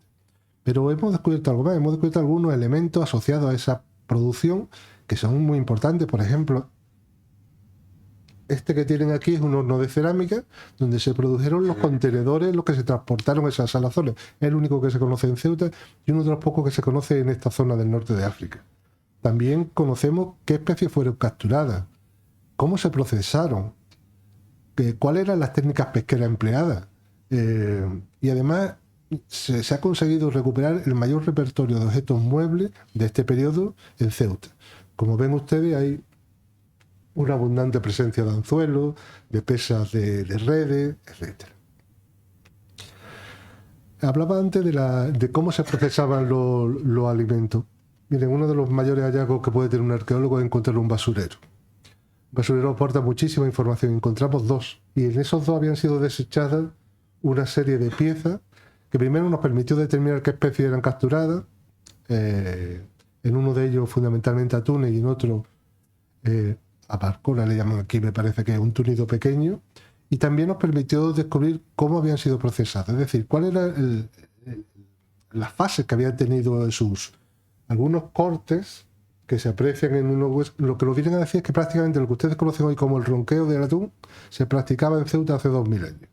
Pero hemos descubierto algo más, hemos descubierto algunos elementos asociados a esa producción que son muy importantes. Por ejemplo, este que tienen aquí es un horno de cerámica donde se produjeron los contenedores, los que se transportaron esas salazones. Es el único que se conoce en Ceuta y uno de los pocos que se conoce en esta zona del norte de África. También conocemos qué especies fueron capturadas, cómo se procesaron, cuáles eran las técnicas pesqueras empleadas. Y además se ha conseguido recuperar el mayor repertorio de objetos muebles de este periodo en Ceuta. Como ven ustedes, hay una abundante presencia de anzuelos, de pesas de redes, etc. Hablaba antes de cómo se procesaban los alimentos. Miren, uno de los mayores hallazgos que puede tener un arqueólogo es encontrar un basurero. Un basurero aporta muchísima información. Encontramos 2. Y en esos 2 habían sido desechadas una serie de piezas que primero nos permitió determinar qué especies eran capturadas. En uno de ellos fundamentalmente atunes y en otro abarcona, le llaman aquí, me parece que es un túnido pequeño. Y también nos permitió descubrir cómo habían sido procesadas, es decir, cuáles eran las fases que habían tenido en su uso. Algunos cortes que se aprecian en unos huesos, lo que nos vienen a decir es que prácticamente lo que ustedes conocen hoy como el ronqueo del atún se practicaba en Ceuta hace 2000 años.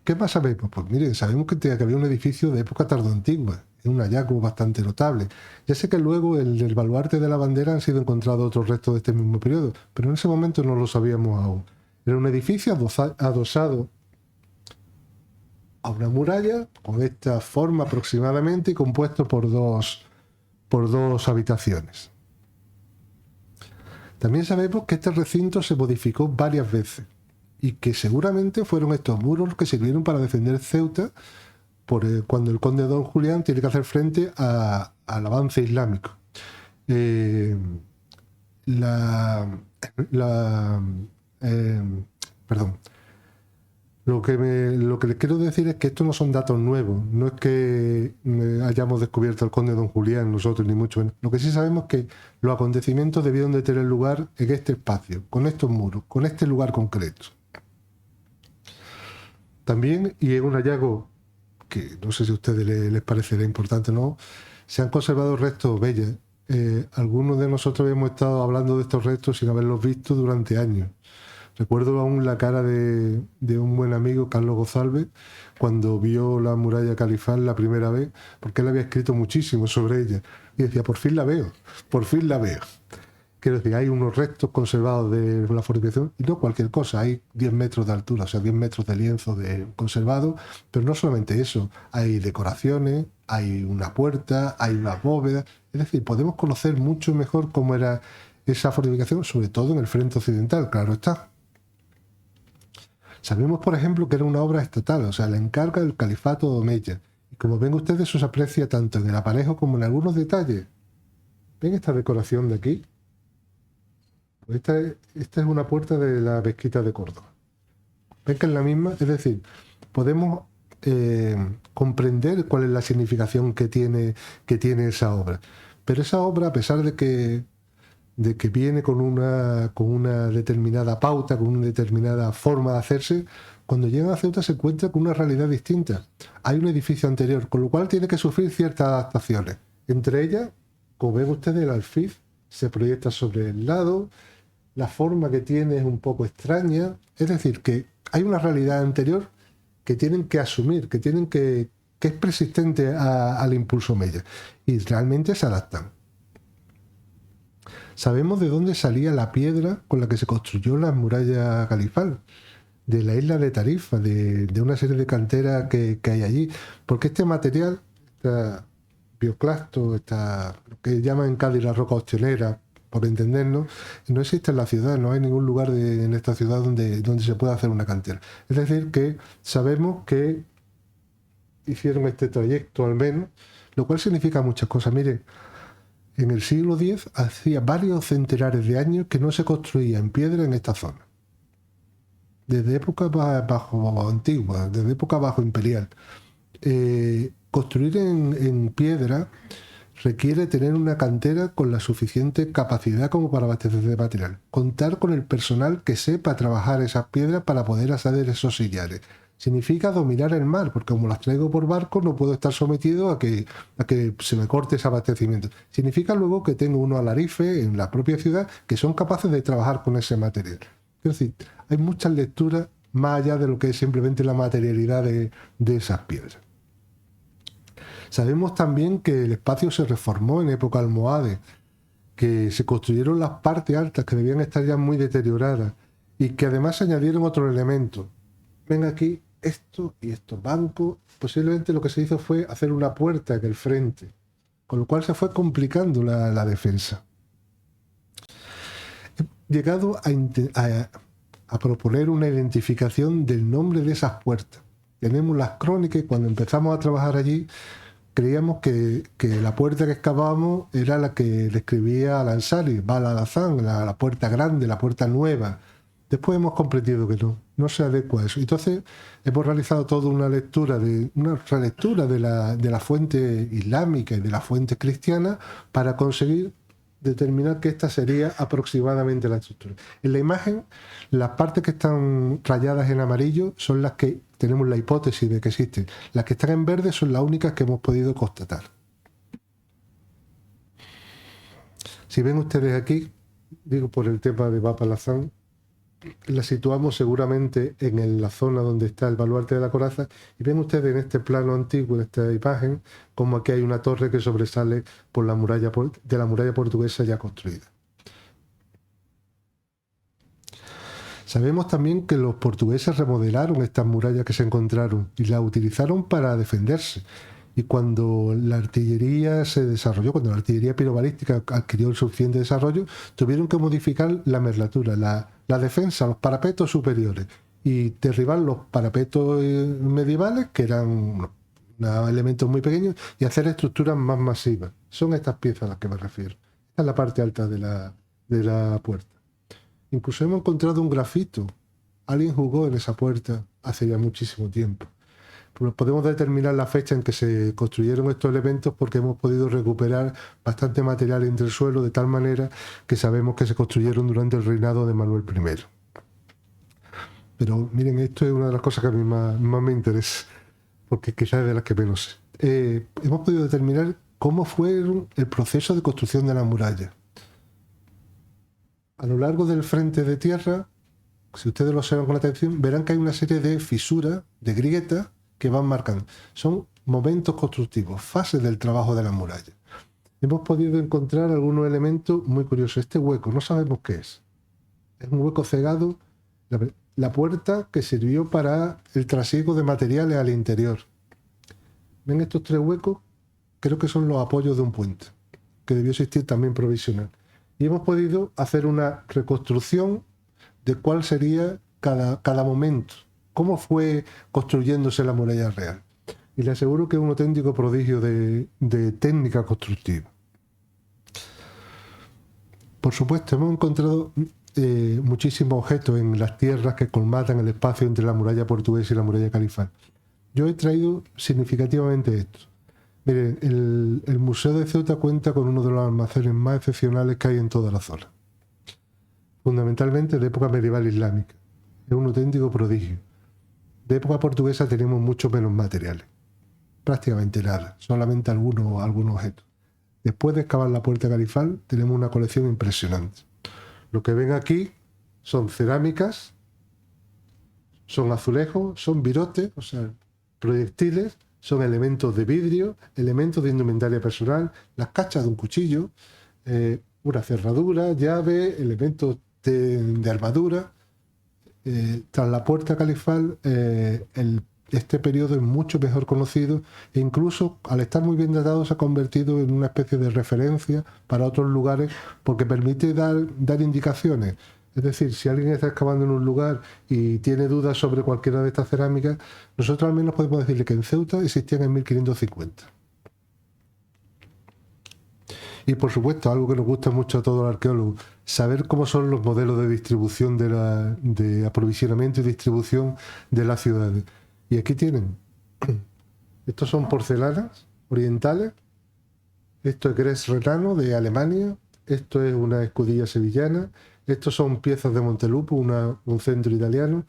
¿Qué más sabemos? Pues miren, sabemos que había un edificio de época tardoantigua. Es un hallazgo bastante notable. Ya sé que luego el del baluarte de la bandera han sido encontrados otros restos de este mismo periodo, pero en ese momento no lo sabíamos aún. Era un edificio adosado a una muralla con esta forma aproximadamente y compuesto por dos habitaciones. También sabemos que este recinto se modificó varias veces y que seguramente fueron estos muros los que sirvieron para defender Ceuta cuando el conde Don Julián tiene que hacer frente al avance islámico. Perdón. Lo que les quiero decir es que estos no son datos nuevos. No es que hayamos descubierto al conde Don Julián nosotros, ni mucho menos. Lo que sí sabemos es que los acontecimientos debieron de tener lugar en este espacio, con estos muros, con este lugar concreto. También, y es un hallazgo que no sé si a ustedes les parecerá importante o no, se han conservado restos bellas. Algunos de nosotros hemos estado hablando de estos restos sin haberlos visto durante años. Recuerdo aún la cara de un buen amigo, Carlos González, cuando vio la muralla califal la primera vez, porque él había escrito muchísimo sobre ella. Y decía, por fin la veo, por fin la veo. Quiero decir, hay unos restos conservados de la fortificación, y no cualquier cosa, hay 10 metros de altura, o sea, 10 metros de lienzo conservado, pero no solamente eso, hay decoraciones, hay una puerta, hay una bóveda, es decir, podemos conocer mucho mejor cómo era esa fortificación, sobre todo en el frente occidental, claro está. Sabemos, por ejemplo, que era una obra estatal, o sea, la encarga del califato de Omeya, y como ven ustedes, eso se aprecia tanto en el aparejo como en algunos detalles. ¿Ven esta decoración de aquí? Esta es una puerta de la mezquita de Córdoba. ¿Ven que es la misma? Es decir, podemos comprender cuál es la significación que tiene esa obra. Pero esa obra, a pesar de que viene con una determinada pauta, con una determinada forma de hacerse, cuando llegan a Ceuta se encuentra con una realidad distinta. Hay un edificio anterior, con lo cual tiene que sufrir ciertas adaptaciones. Entre ellas, como ven ustedes, el alfiz se proyecta sobre el lado, la forma que tiene es un poco extraña, es decir, que hay una realidad anterior que tienen que asumir, que es persistente al impulso Omeya, y realmente se adaptan. Sabemos de dónde salía la piedra con la que se construyó la muralla califal, de la isla de Tarifa, de una serie de canteras que hay allí, porque este material, este bioclasto, lo que llaman en Cádiz la roca ostionera, por entendernos, no existe en la ciudad, no hay ningún lugar en esta ciudad donde se pueda hacer una cantera. Es decir, que sabemos que hicieron este trayecto al menos, lo cual significa muchas cosas. Miren, en el siglo X hacía varios centenares de años que no se construía en piedra en esta zona. Desde época bajo antigua, desde época bajo imperial. Construir en piedra requiere tener una cantera con la suficiente capacidad como para abastecerse de material. Contar con el personal que sepa trabajar esas piedras para poder hacer esos sillares. Significa dominar el mar, porque como las traigo por barco no puedo estar sometido a que se me corte ese abastecimiento. Significa luego que tengo unos alarife en la propia ciudad que son capaces de trabajar con ese material. Es decir, hay muchas lecturas más allá de lo que es simplemente la materialidad de esas piedras. Sabemos también que el espacio se reformó en época almohade, que se construyeron las partes altas que debían estar ya muy deterioradas y que además se añadieron otros elementos. Ven aquí esto y estos bancos. Posiblemente lo que se hizo fue hacer una puerta en el frente, con lo cual se fue complicando la defensa. He llegado a proponer una identificación del nombre de esas puertas. Tenemos las crónicas y cuando empezamos a trabajar allí creíamos que la puerta que excavábamos era la que describía Al-Ansari, Bab al-Azán, la puerta grande, la puerta nueva. Después hemos comprendido que no se adecua a eso. Entonces hemos realizado toda una relectura de la fuente islámica y de la fuente cristiana para conseguir determinar que esta sería aproximadamente la estructura. En la imagen, las partes que están rayadas en amarillo son las que tenemos la hipótesis de que existen. Las que están en verde son las únicas que hemos podido constatar. Si ven ustedes aquí, digo por el tema de Bab al-Azán, la situamos seguramente en la zona donde está el baluarte de la coraza, y ven ustedes en este plano antiguo, en esta imagen, como aquí hay una torre que sobresale por la muralla de la muralla portuguesa ya construida. Sabemos también que los portugueses remodelaron estas murallas que se encontraron y las utilizaron para defenderse. Y cuando la artillería se desarrolló, cuando la artillería pirobalística adquirió el suficiente desarrollo, tuvieron que modificar la merlatura, la defensa, los parapetos superiores, y derribar los parapetos medievales, que eran unos elementos muy pequeños, y hacer estructuras más masivas. Son estas piezas a las que me refiero. Esta es la parte alta de la puerta. Incluso hemos encontrado un grafito. Alguien jugó en esa puerta hace ya muchísimo tiempo. Podemos determinar la fecha en que se construyeron estos elementos porque hemos podido recuperar bastante material entre el suelo, de tal manera que sabemos que se construyeron durante el reinado de Manuel I. Pero miren, esto es una de las cosas que a mí más me interesa, porque quizás es de las que menos sé. Hemos podido determinar cómo fue el proceso de construcción de la muralla. A lo largo del frente de tierra, si ustedes lo observan con atención, verán que hay una serie de fisuras, de grietas, que van marcando. Son momentos constructivos, fases del trabajo de la muralla. Hemos podido encontrar algunos elementos muy curiosos. Este hueco, no sabemos qué es. Es un hueco cegado, la puerta que sirvió para el trasiego de materiales al interior. ¿Ven estos 3 huecos? Creo que son los apoyos de un puente, que debió existir también provisional. Y hemos podido hacer una reconstrucción de cuál sería cada momento, cómo fue construyéndose la muralla real. Y le aseguro que es un auténtico prodigio de técnica constructiva. Por supuesto, hemos encontrado muchísimos objetos en las tierras que colmatan el espacio entre la muralla portuguesa y la muralla califal. Yo he traído significativamente esto. Miren, el Museo de Ceuta cuenta con uno de los almacenes más excepcionales que hay en toda la zona. Fundamentalmente de época medieval islámica. Es un auténtico prodigio. De época portuguesa tenemos mucho menos materiales. Prácticamente nada. Solamente algunos objetos. Después de excavar la puerta califal, tenemos una colección impresionante. Lo que ven aquí son cerámicas, son azulejos, son virotes, o sea, proyectiles, son elementos de vidrio, elementos de indumentaria personal, las cachas de un cuchillo, una cerradura, llave, elementos de armadura. Tras la puerta califal, este periodo es mucho mejor conocido e incluso al estar muy bien datado se ha convertido en una especie de referencia para otros lugares porque permite dar indicaciones. Es decir, si alguien está excavando en un lugar y tiene dudas sobre cualquiera de estas cerámicas, nosotros al menos podemos decirle que en Ceuta existían en 1550. Y por supuesto, algo que nos gusta mucho a todos los arqueólogos, saber cómo son los modelos de distribución de aprovisionamiento y distribución de las ciudades. Y aquí tienen, estos son porcelanas orientales, esto es gres renano de Alemania, esto es una escudilla sevillana, estos son piezas de Montelupo, un centro italiano.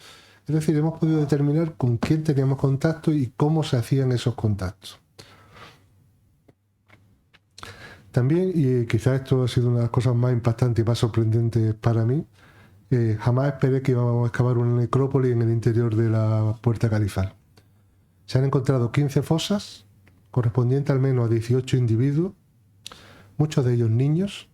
Es decir, hemos podido determinar con quién teníamos contacto y cómo se hacían esos contactos. También, y quizás esto ha sido una de las cosas más impactantes y más sorprendentes para mí, jamás esperé que íbamos a excavar una necrópolis en el interior de la puerta califal. Se han encontrado 15 fosas, correspondientes al menos a 18 individuos, muchos de ellos niños,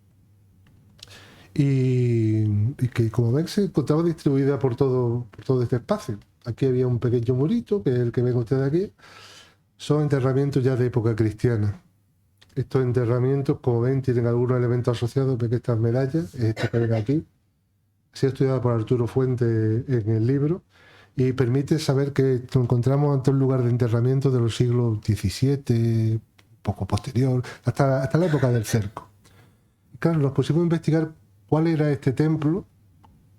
y que, como ven, se encontraba distribuida por todo este espacio. Aquí había un pequeño murito, que es el que ven ustedes aquí. Son enterramientos ya de época cristiana. Estos enterramientos, como ven, tienen algunos elementos asociados. Ven que estas medallas, esta que ven aquí, ha sido estudiada por Arturo Fuente en el libro y permite saber que nos encontramos ante un lugar de enterramiento de los siglos XVII, poco posterior, hasta la época del cerco. Y claro, nos pusimos a investigar cuál era este templo,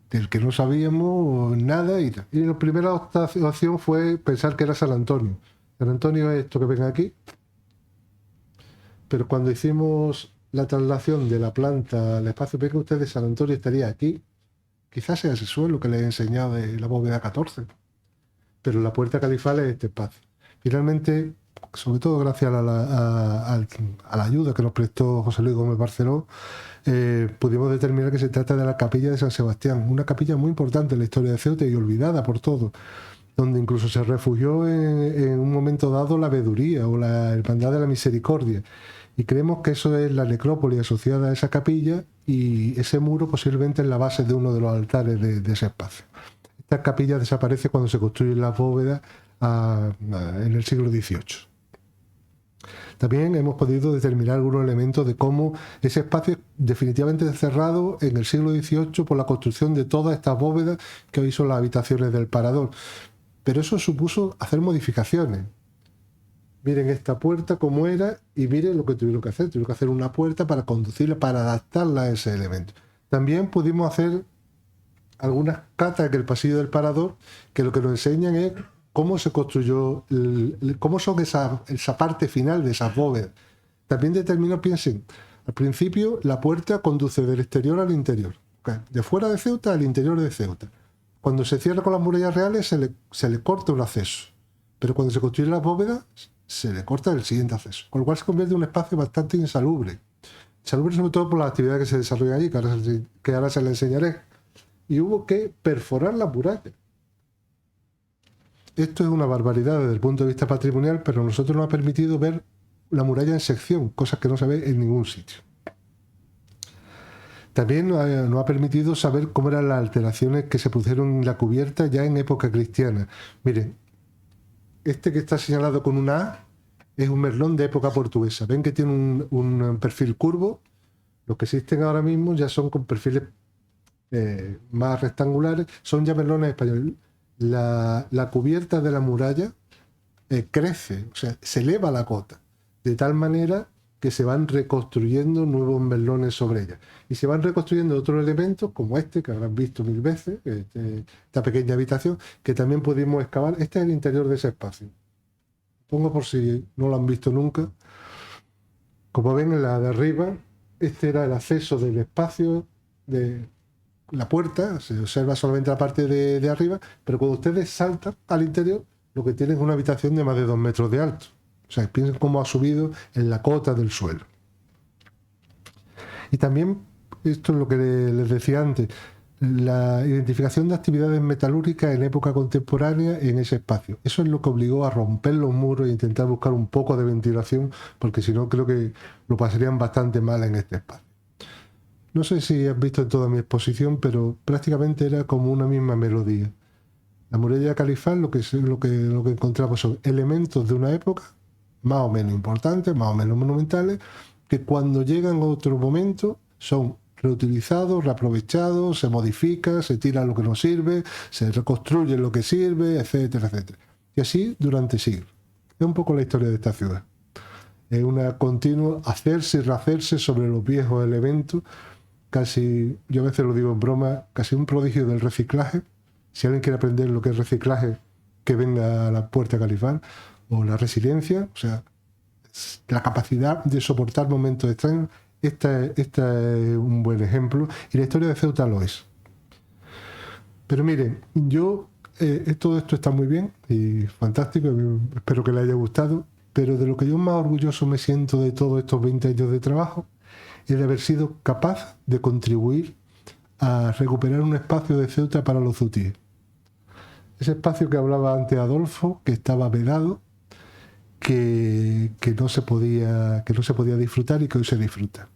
del que no sabíamos nada, y la primera opción fue pensar que era San Antonio. San Antonio es esto que ven aquí, pero cuando hicimos la traslación de la planta al espacio, ven que ustedes San Antonio estaría aquí, quizás sea ese suelo que les he enseñado de la bóveda 14, pero la puerta califal es este espacio. Finalmente, sobre todo gracias a la ayuda que nos prestó José Luis Gómez Barceló, pudimos determinar que se trata de la capilla de San Sebastián, una capilla muy importante en la historia de Ceuta y olvidada por todos, donde incluso se refugió en un momento dado la veeduría o la Hermandad de la Misericordia. Y creemos que eso es la necrópolis asociada a esa capilla, y ese muro posiblemente en la base de uno de los altares de ese espacio. Esta capilla desaparece cuando se construyen las bóvedas en el siglo XVIII. También hemos podido determinar algunos elementos de cómo ese espacio es definitivamente cerrado en el siglo XVIII por la construcción de todas estas bóvedas que hoy son las habitaciones del parador. Pero eso supuso hacer modificaciones. Miren esta puerta como era y miren lo que tuvieron que hacer. Tuvieron que hacer una puerta para conducirla, para adaptarla a ese elemento. También pudimos hacer algunas catas en el pasillo del parador que lo que nos enseñan es cómo se construyó, cómo son esa parte final de esas bóvedas. También determinó, piensen, al principio la puerta conduce del exterior al interior, de fuera de Ceuta al interior de Ceuta. Cuando se cierra con las murallas reales se le corta un acceso, pero cuando se construyen las bóvedas se le corta el siguiente acceso, con lo cual se convierte en un espacio bastante insalubre. Insalubre sobre todo por las actividades que se desarrollan allí, que ahora se le enseñaré. Y hubo que perforar la muralla. Esto es una barbaridad desde el punto de vista patrimonial, pero a nosotros nos ha permitido ver la muralla en sección, cosas que no se ve en ningún sitio. También nos ha permitido saber cómo eran las alteraciones que se produjeron en la cubierta ya en época cristiana. Miren, este que está señalado con una A es un merlón de época portuguesa. Ven que tiene un perfil curvo. Los que existen ahora mismo ya son con perfiles más rectangulares, son ya merlones españoles. La cubierta de la muralla crece, o sea, se eleva la cota, de tal manera que se van reconstruyendo nuevos merlones sobre ella. Y se van reconstruyendo otros elementos, como este, que habrán visto 1000 veces, esta pequeña habitación, que también pudimos excavar. Este es el interior de ese espacio. Pongo por si no lo han visto nunca. Como ven en la de arriba, este era el acceso del espacio de la puerta, se observa solamente la parte de arriba, pero cuando ustedes saltan al interior, lo que tienen es una habitación de más de 2 metros de alto. O sea, piensen cómo ha subido en la cota del suelo. Y también, esto es lo que les decía antes, la identificación de actividades metalúrgicas en época contemporánea en ese espacio. Eso es lo que obligó a romper los muros e intentar buscar un poco de ventilación, porque si no creo que lo pasarían bastante mal en este espacio. No sé si has visto en toda mi exposición, pero prácticamente era como una misma melodía. La muralla califal, lo que encontramos son elementos de una época, más o menos importantes, más o menos monumentales, que cuando llegan a otro momento son reutilizados, reaprovechados, se modifica, se tira lo que no sirve, se reconstruye lo que sirve, etcétera, etcétera. Y así durante siglos. Es un poco la historia de esta ciudad. Es una continua hacerse y rehacerse sobre los viejos elementos, casi, yo a veces lo digo en broma, casi un prodigio del reciclaje. Si alguien quiere aprender lo que es reciclaje, que venga a la Puerta Califal, o la resiliencia, o sea, la capacidad de soportar momentos extraños. Esta es un buen ejemplo, y la historia de Ceuta lo es. Pero miren, todo esto está muy bien y fantástico, espero que les haya gustado, pero de lo que yo más orgulloso me siento de todos estos 20 años de trabajo es de haber sido capaz de contribuir a recuperar un espacio de Ceuta para los zutíes. Ese espacio que hablaba antes Adolfo, que estaba vedado, que no se podía disfrutar y que hoy se disfruta.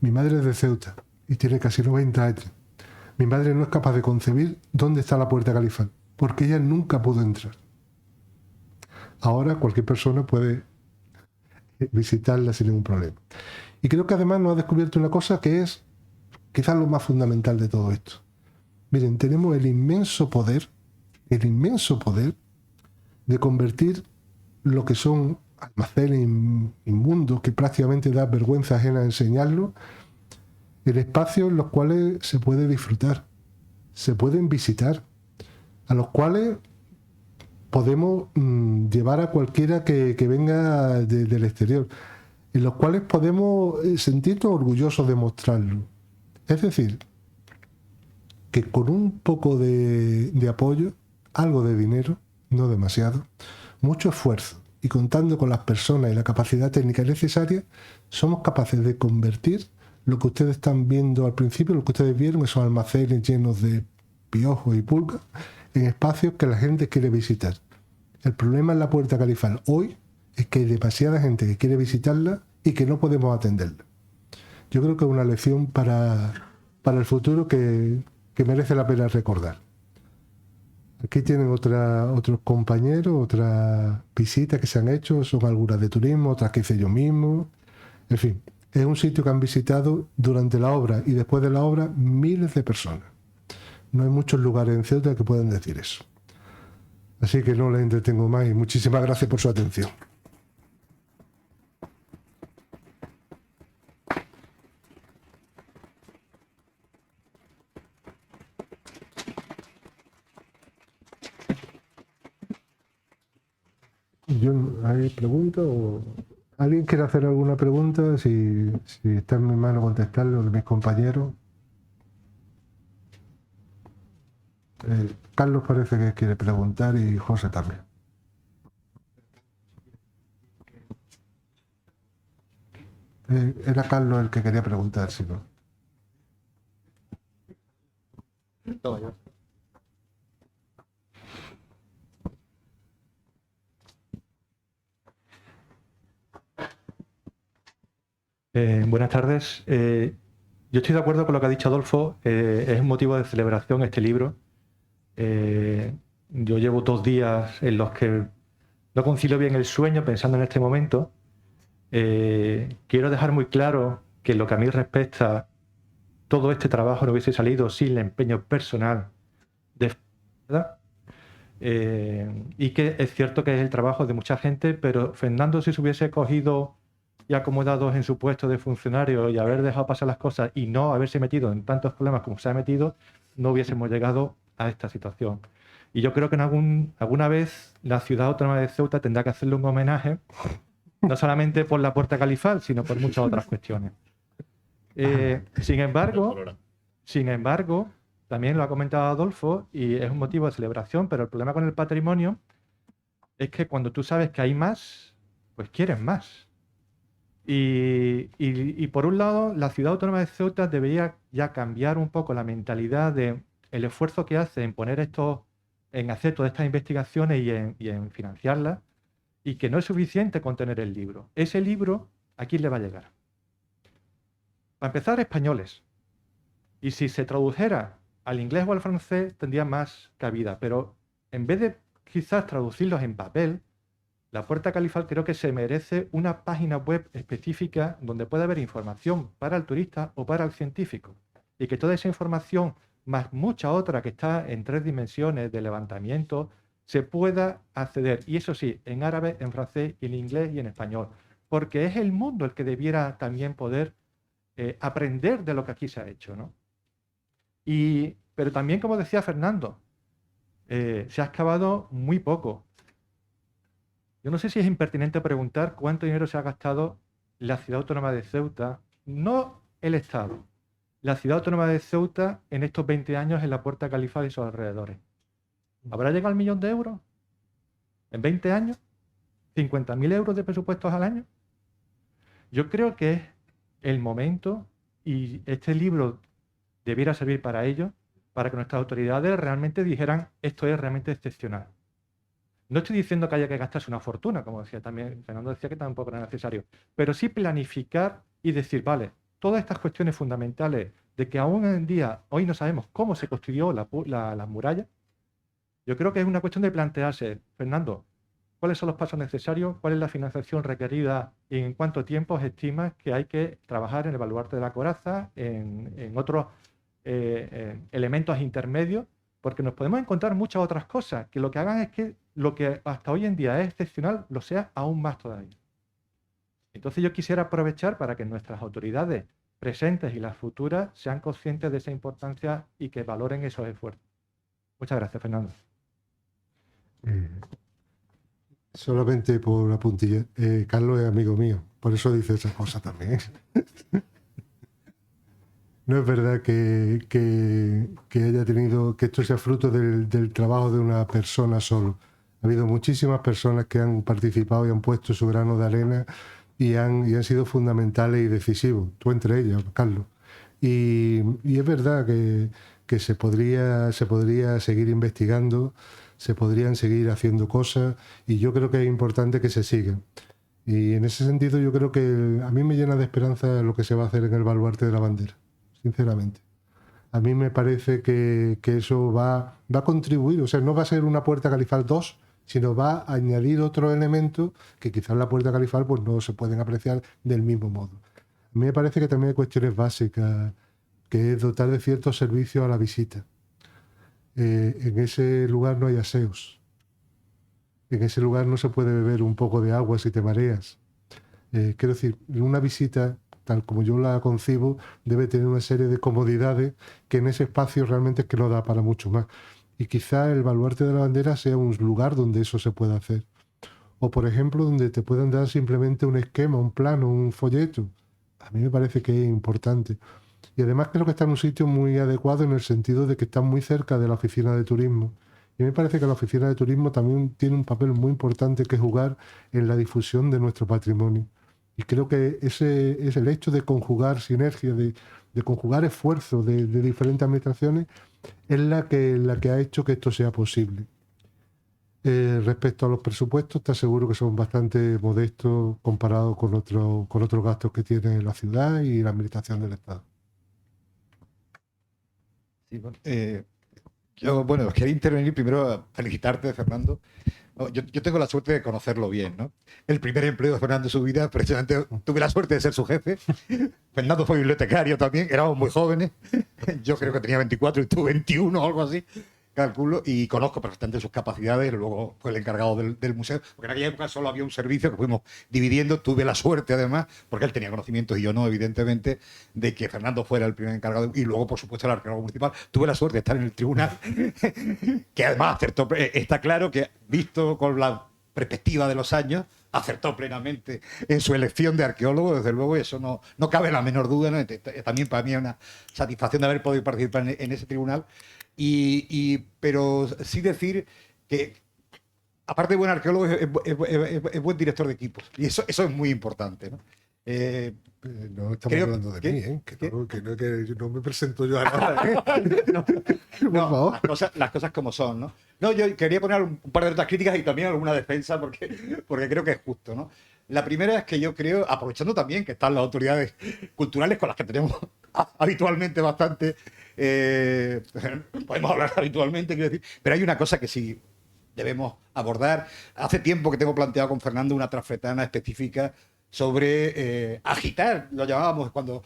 Mi madre es de Ceuta y tiene casi 90 años. Mi madre no es capaz de concebir dónde está la Puerta Califal, porque ella nunca pudo entrar. Ahora cualquier persona puede visitarla sin ningún problema. Y creo que además nos ha descubierto una cosa que es quizás lo más fundamental de todo esto. Miren, tenemos el inmenso poder de convertir lo que son almacenes inmundos, que prácticamente da vergüenza ajena enseñarlo, en espacios en los cuales se puede disfrutar, se pueden visitar, a los cuales podemos llevar a cualquiera que venga del exterior, en los cuales podemos sentirnos orgullosos de mostrarlo. Es decir, que con un poco de apoyo, algo de dinero, no demasiado, mucho esfuerzo y contando con las personas y la capacidad técnica necesaria, somos capaces de convertir lo que ustedes están viendo al principio, lo que ustedes vieron, esos almacenes llenos de piojos y pulgas, en espacios que la gente quiere visitar. El problema en la Puerta Califal hoy es que hay demasiada gente que quiere visitarla y que no podemos atenderla. Yo creo que es una lección para el futuro que merece la pena recordar. Aquí tienen otros compañeros, otras visitas que se han hecho, son algunas de turismo, otras que hice yo mismo. En fin, es un sitio que han visitado durante la obra y después de la obra miles de personas. No hay muchos lugares en Ceuta que puedan decir eso. Así que no les entretengo más y muchísimas gracias por su atención. ¿Hay preguntas? ¿Alguien quiere hacer alguna pregunta? Si está en mi mano contestarle o de mis compañeros. Carlos parece que quiere preguntar y José también. Era Carlos el que quería preguntar, si no. Buenas tardes. Yo estoy de acuerdo con lo que ha dicho Adolfo. Es un motivo de celebración este libro. Yo llevo 2 días en los que no concilio bien el sueño pensando en este momento. Quiero dejar muy claro que lo que a mí respecta, todo este trabajo no hubiese salido sin el empeño personal de ¿verdad? Y que es cierto que es el trabajo de mucha gente, pero Fernando, si se hubiese cogido y acomodado en su puesto de funcionario y haber dejado pasar las cosas y no haberse metido en tantos problemas como se ha metido, no hubiésemos llegado a esta situación. Y yo creo que alguna vez la ciudad autónoma de Ceuta tendrá que hacerle un homenaje, no solamente por la Puerta Califal, sino por muchas otras cuestiones. Sin embargo, también lo ha comentado Adolfo y es un motivo de celebración, pero el problema con el patrimonio es que cuando tú sabes que hay más, pues quieres más. Y por un lado, la ciudad autónoma de Ceuta debería ya cambiar un poco la mentalidad de el esfuerzo que hace en poner en hacer todas estas investigaciones y en financiarlas, y que no es suficiente con tener el libro. Ese libro, ¿a quién le va a llegar? Para empezar, españoles. Y si se tradujera al inglés o al francés, tendría más cabida. Pero en vez de quizás traducirlos en papel, la Puerta Califal creo que se merece una página web específica donde pueda haber información para el turista o para el científico. Y que toda esa información, más mucha otra que está en 3 dimensiones de levantamiento, se pueda acceder. Y eso sí, en árabe, en francés, en inglés y en español. Porque es el mundo el que debiera también poder aprender de lo que aquí se ha hecho, ¿no? Pero también, como decía Fernando, se ha excavado muy poco. Yo no sé si es impertinente preguntar cuánto dinero se ha gastado la ciudad autónoma de Ceuta, no el Estado, la ciudad autónoma de Ceuta en estos 20 años en la Puerta Califal y sus alrededores. ¿Habrá llegado al 1.000.000 de euros? ¿En 20 años? ¿50.000 euros de presupuestos al año? Yo creo que es el momento, y este libro debiera servir para ello, para que nuestras autoridades realmente dijeran esto es realmente excepcional. No estoy diciendo que haya que gastarse una fortuna, como decía también, Fernando decía que tampoco era necesario, pero sí planificar y decir, vale, todas estas cuestiones fundamentales de que aún en día, hoy no sabemos cómo se construyó las murallas, yo creo que es una cuestión de plantearse, Fernando, ¿cuáles son los pasos necesarios? ¿Cuál es la financiación requerida? ¿Y en cuánto tiempo se estima que hay que trabajar en el baluarte de la coraza, en otros elementos intermedios? Porque nos podemos encontrar muchas otras cosas que lo que hagan es que lo que hasta hoy en día es excepcional lo sea aún más todavía. Entonces yo quisiera aprovechar para que nuestras autoridades presentes y las futuras sean conscientes de esa importancia y que valoren esos esfuerzos. Muchas gracias, Fernando. Solamente por una puntilla. Carlos es amigo mío, por eso dice esas cosas también. No es verdad que haya tenido, que esto sea fruto del trabajo de una persona solo. Ha habido muchísimas personas que han participado y han puesto su grano de arena y han sido fundamentales y decisivos. Tú entre ellos, Carlos. Y es verdad que se podría seguir investigando, se podrían seguir haciendo cosas, y yo creo que es importante que se sigan. Y en ese sentido yo creo que a mí me llena de esperanza lo que se va a hacer en el baluarte de la bandera, sinceramente. A mí me parece que eso va a contribuir, o sea, no va a ser una puerta califal 2, sino va a añadir otros elementos que quizás en la puerta califal pues no se pueden apreciar del mismo modo. A mí me parece que también hay cuestiones básicas, que es dotar de ciertos servicios a la visita. En ese lugar no hay aseos. En ese lugar no se puede beber un poco de agua si te mareas. Quiero decir, una visita, tal como yo la concibo, debe tener una serie de comodidades que en ese espacio realmente es que no da para mucho más. Y quizá el baluarte de la bandera sea un lugar donde eso se pueda hacer. O, por ejemplo, donde te puedan dar simplemente un esquema, un plano, un folleto. A mí me parece que es importante. Y además creo que está en un sitio muy adecuado en el sentido de que está muy cerca de la oficina de turismo. Y me parece que la oficina de turismo también tiene un papel muy importante que jugar en la difusión de nuestro patrimonio. Y creo que ese es el hecho de conjugar sinergia, de conjugar esfuerzos de diferentes administraciones, es la que ha hecho que esto sea posible. Respecto a los presupuestos, te aseguro que son bastante modestos comparados con otros gastos que tiene la ciudad y la administración del Estado. Sí, bueno, yo, bueno, quería intervenir primero a felicitarte, Fernando. Yo tengo la suerte de conocerlo bien, ¿no? El primer empleo de Fernando en su vida, precisamente tuve la suerte de ser su jefe. Fernando fue bibliotecario también, éramos muy jóvenes. Yo creo que tenía 24 y tú 21 o algo así, calculo, y conozco perfectamente sus capacidades. Luego fue el encargado del museo, porque en aquella época solo había un servicio que fuimos dividiendo. Tuve la suerte, además, porque él tenía conocimientos y yo no, evidentemente, de que Fernando fuera el primer encargado, y luego, por supuesto, el arqueólogo municipal. Tuve la suerte de estar en el tribunal, que además acertó. Está claro que, visto con la perspectiva de los años, acertó plenamente en su elección de arqueólogo, desde luego, y eso no cabe la menor duda, ¿no? También para mí es una satisfacción de haber podido participar en ese tribunal. Pero sí decir que, aparte de buen arqueólogo, es buen director de equipos. Y eso es muy importante, ¿no? No estamos hablando de mí, ¿eh? Que no me presento yo a nada. Por favor. Las cosas como son, ¿no? No, yo quería poner un par de otras críticas y también alguna defensa, porque creo que es justo, ¿no? La primera es que yo creo, aprovechando también que están las autoridades culturales con las que tenemos habitualmente bastante, podemos hablar habitualmente, quiero decir, pero hay una cosa que sí debemos abordar. Hace tiempo que tengo planteado con Fernando una transfetana específica sobre agitar, lo llamábamos cuando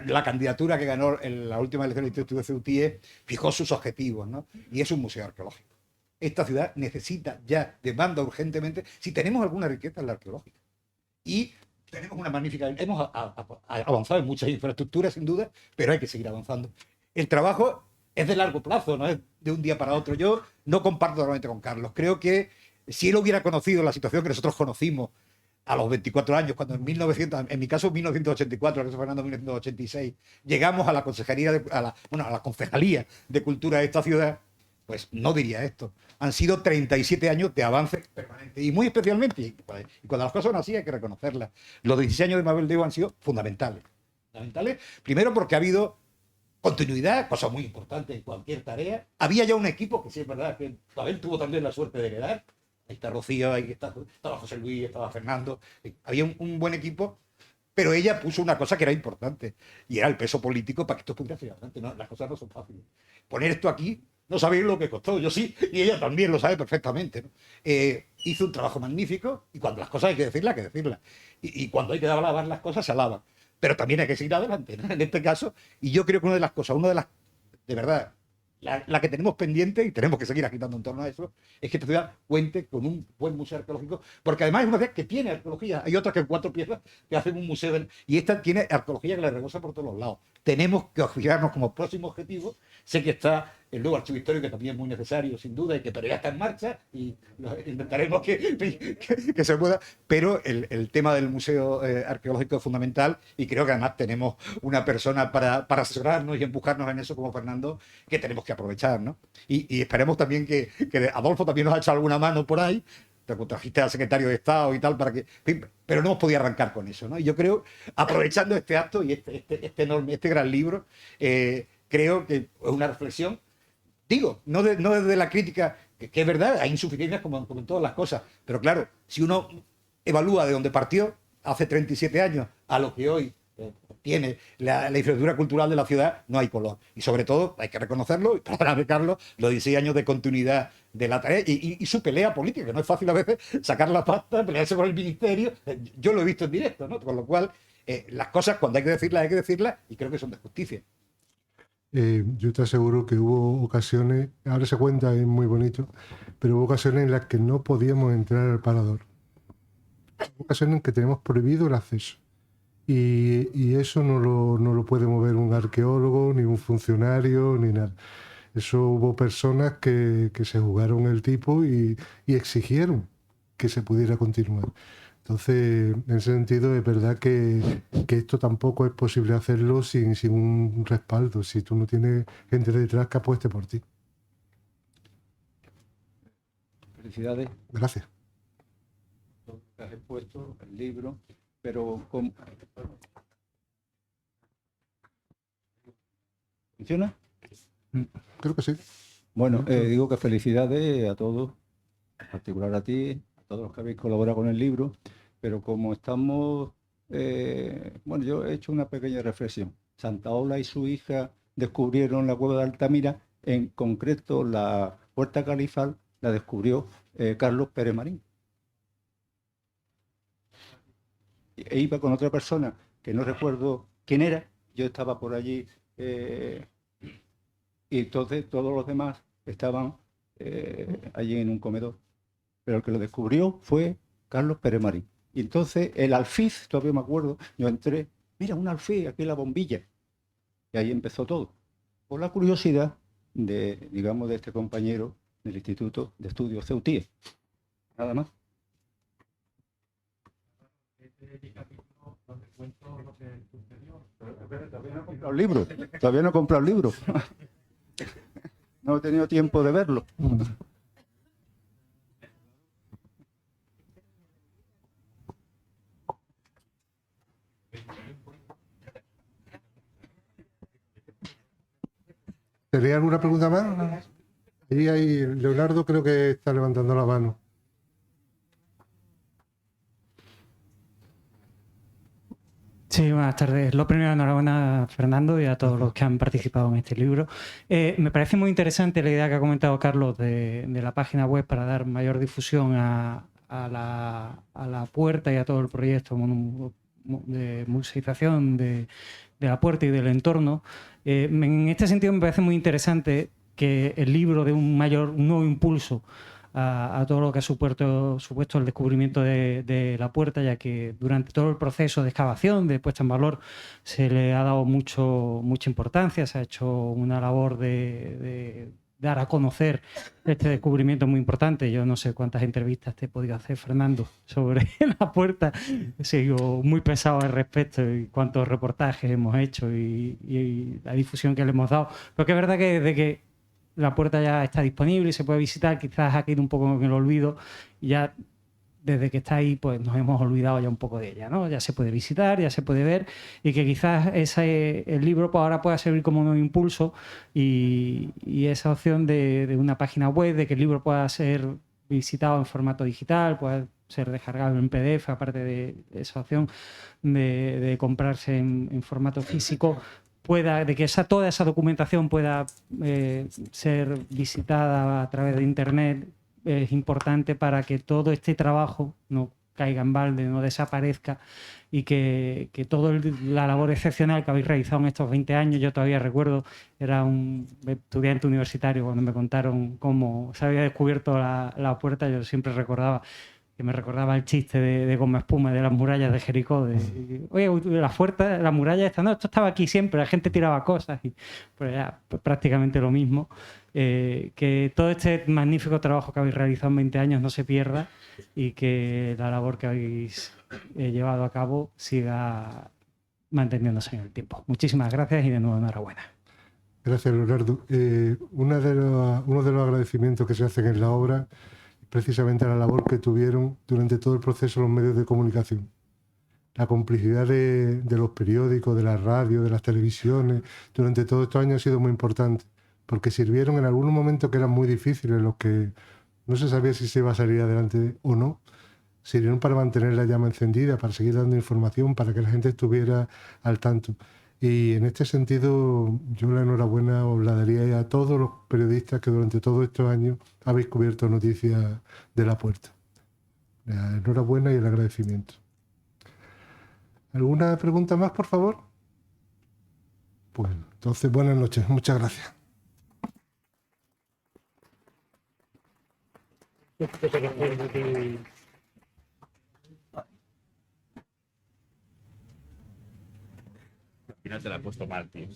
la candidatura que ganó en la última elección del Instituto de Ceutíe fijó sus objetivos, ¿no? Y es un museo arqueológico. Esta ciudad necesita ya, demanda urgentemente, si tenemos alguna riqueza en la arqueológica. Y tenemos una magnífica... Hemos avanzado en muchas infraestructuras, sin duda, pero hay que seguir avanzando. El trabajo es de largo plazo, no es de un día para otro. Yo no comparto totalmente con Carlos. Creo que si él hubiera conocido la situación que nosotros conocimos a los 24 años, cuando en mi caso 1984, en Fernando 1986, llegamos a la consejería, a la concejalía de cultura de esta ciudad, pues no diría esto. Han sido 37 años de avance permanente, y muy especialmente, y cuando las cosas son así hay que reconocerlas, los 16 años de Mabel Deu han sido fundamentales. Fundamentales, primero porque ha habido continuidad, cosa muy importante en cualquier tarea. Había ya un equipo, que sí es verdad que Mabel tuvo también la suerte de heredar. Ahí está Rocío, ahí estaba José Luis, estaba Fernando. Había un buen equipo, pero ella puso una cosa que era importante, y era el peso político para que esto pudiera seguir adelante. No, las cosas no son fáciles. Poner esto aquí, no sabéis lo que costó, yo sí, y ella también lo sabe perfectamente, ¿no? Hizo un trabajo magnífico, y cuando las cosas hay que decirlas, hay que decirlas. Y cuando hay que alabar las cosas, se alaban. Pero también hay que seguir adelante, ¿no? En este caso, y yo creo que una de las cosas, de verdad, la que tenemos pendiente, y tenemos que seguir agitando en torno a eso, es que esta ciudad cuente con un buen museo arqueológico, porque además es una ciudad que tiene arqueología. Hay otras que en 4 piezas te hacen un museo, y esta tiene arqueología que la rebosa por todos los lados. Tenemos que fijarnos como próximo objetivo. Sé que está el nuevo archivo histórico, que también es muy necesario, sin duda, pero ya está en marcha y intentaremos que se pueda. Pero el tema del Museo Arqueológico es fundamental y creo que además tenemos una persona para asesorarnos y empujarnos en eso como Fernando, que tenemos que aprovechar, ¿no? Y esperemos también que Adolfo también nos ha echado alguna mano por ahí. Te trajiste al secretario de Estado y tal, pero no hemos podido arrancar con eso, ¿no? Y yo creo, aprovechando este acto y este gran libro, creo que es una reflexión, digo, no desde la crítica, que es verdad, hay insuficiencias como en todas las cosas, pero claro, si uno evalúa de dónde partió hace 37 años a lo que hoy tiene la infraestructura cultural de la ciudad, no hay color. Y sobre todo, hay que reconocerlo, y perdóname, Carlos, los 16 años de continuidad de la tarea y su pelea política, que no es fácil a veces sacar la pasta, pelearse con el ministerio. Yo lo he visto en directo, ¿no? Con lo cual, las cosas cuando hay que decirlas y creo que son de justicia. Yo te aseguro que hubo ocasiones, ahora se cuenta, es muy bonito, pero hubo ocasiones en las que no podíamos entrar al parador. Hubo ocasiones en que tenemos prohibido el acceso. Y eso no lo puede mover un arqueólogo, ni un funcionario, ni nada. Eso hubo personas que se jugaron el tipo y exigieron que se pudiera continuar. Entonces, en ese sentido, es verdad que esto tampoco es posible hacerlo sin un respaldo, si tú no tienes gente detrás que apueste por ti. Felicidades. Gracias. Has expuesto el libro, pero ¿funciona? Creo que sí. Bueno, digo que felicidades a todos, en particular a ti, a todos los que habéis colaborado con el libro, pero como estamos, bueno, yo he hecho una pequeña reflexión. Santaola y su hija descubrieron la cueva de Altamira, en concreto la Puerta Califal la descubrió Carlos Pérez Marín. E iba con otra persona que no recuerdo quién era, yo estaba por allí y entonces todos los demás estaban allí en un comedor, pero el que lo descubrió fue Carlos Pérez Marín. Y entonces el alfiz, todavía me acuerdo, yo entré, mira un alfiz, aquí en la bombilla, y ahí empezó todo, por la curiosidad de, digamos, de este compañero del Instituto de Estudios Ceutí, nada más. Todavía no he comprado el libro. Todavía no he comprado el libro. No he tenido tiempo de verlo. ¿Tenéis alguna pregunta más? Ahí Leonardo creo que está levantando la mano. Sí, buenas tardes. Lo primero, enhorabuena a Fernando y a todos los que han participado en este libro. Me parece muy interesante la idea que ha comentado Carlos de la página web para dar mayor difusión a la puerta y a todo el proyecto de museización de la puerta y del entorno. En este sentido me parece muy interesante que el libro dé un nuevo impulso a todo lo que ha supuesto el descubrimiento de la puerta, ya que durante todo el proceso de excavación, de puesta en valor, se le ha dado mucha importancia, se ha hecho una labor de dar a conocer este descubrimiento muy importante. Yo no sé cuántas entrevistas te he podido hacer, Fernando, sobre la puerta. He sido muy pesado al respecto y cuántos reportajes hemos hecho y la difusión que le hemos dado. Pero que es verdad que desde que la puerta ya está disponible y se puede visitar, quizás ha caído un poco en el olvido y ya desde que está ahí pues nos hemos olvidado ya un poco de ella, ¿no? Ya se puede visitar, ya se puede ver y que quizás el libro pues, ahora pueda servir como un impulso y esa opción de una página web, de que el libro pueda ser visitado en formato digital, pueda ser descargado en PDF, aparte de esa opción de comprarse en formato físico, de que toda esa documentación pueda ser visitada a través de Internet, es importante para que todo este trabajo no caiga en balde, no desaparezca y que toda la labor excepcional que habéis realizado en estos 20 años, yo todavía recuerdo, era un estudiante universitario cuando me contaron cómo se había descubierto la puerta, yo siempre recordaba que me recordaba el chiste de Goma Espuma, de las murallas de Jericó. Oye, la muralla esta, no, esto estaba aquí siempre, la gente tiraba cosas. Y, pues ya, pues prácticamente lo mismo. Que todo este magnífico trabajo que habéis realizado en 20 años no se pierda y que la labor que habéis llevado a cabo siga manteniéndose en el tiempo. Muchísimas gracias y de nuevo enhorabuena. Gracias, Leonardo. Uno de los agradecimientos que se hacen en la obra es precisamente la labor que tuvieron durante todo el proceso los medios de comunicación. La complicidad de los periódicos, de la radio, de las televisiones, durante todos estos años ha sido muy importante, porque sirvieron en algunos momentos que eran muy difíciles, en los que no se sabía si se iba a salir adelante o no. Sirvieron para mantener la llama encendida, para seguir dando información, para que la gente estuviera al tanto. Y en este sentido, yo la enhorabuena os la daría a todos los periodistas que durante todos estos años habéis cubierto noticias de La Puerta. La enhorabuena y el agradecimiento. ¿Alguna pregunta más, por favor? Pues entonces, buenas noches. Muchas gracias. Al final te la he puesto mal, tío.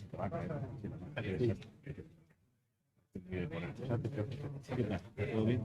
¿Todo bien?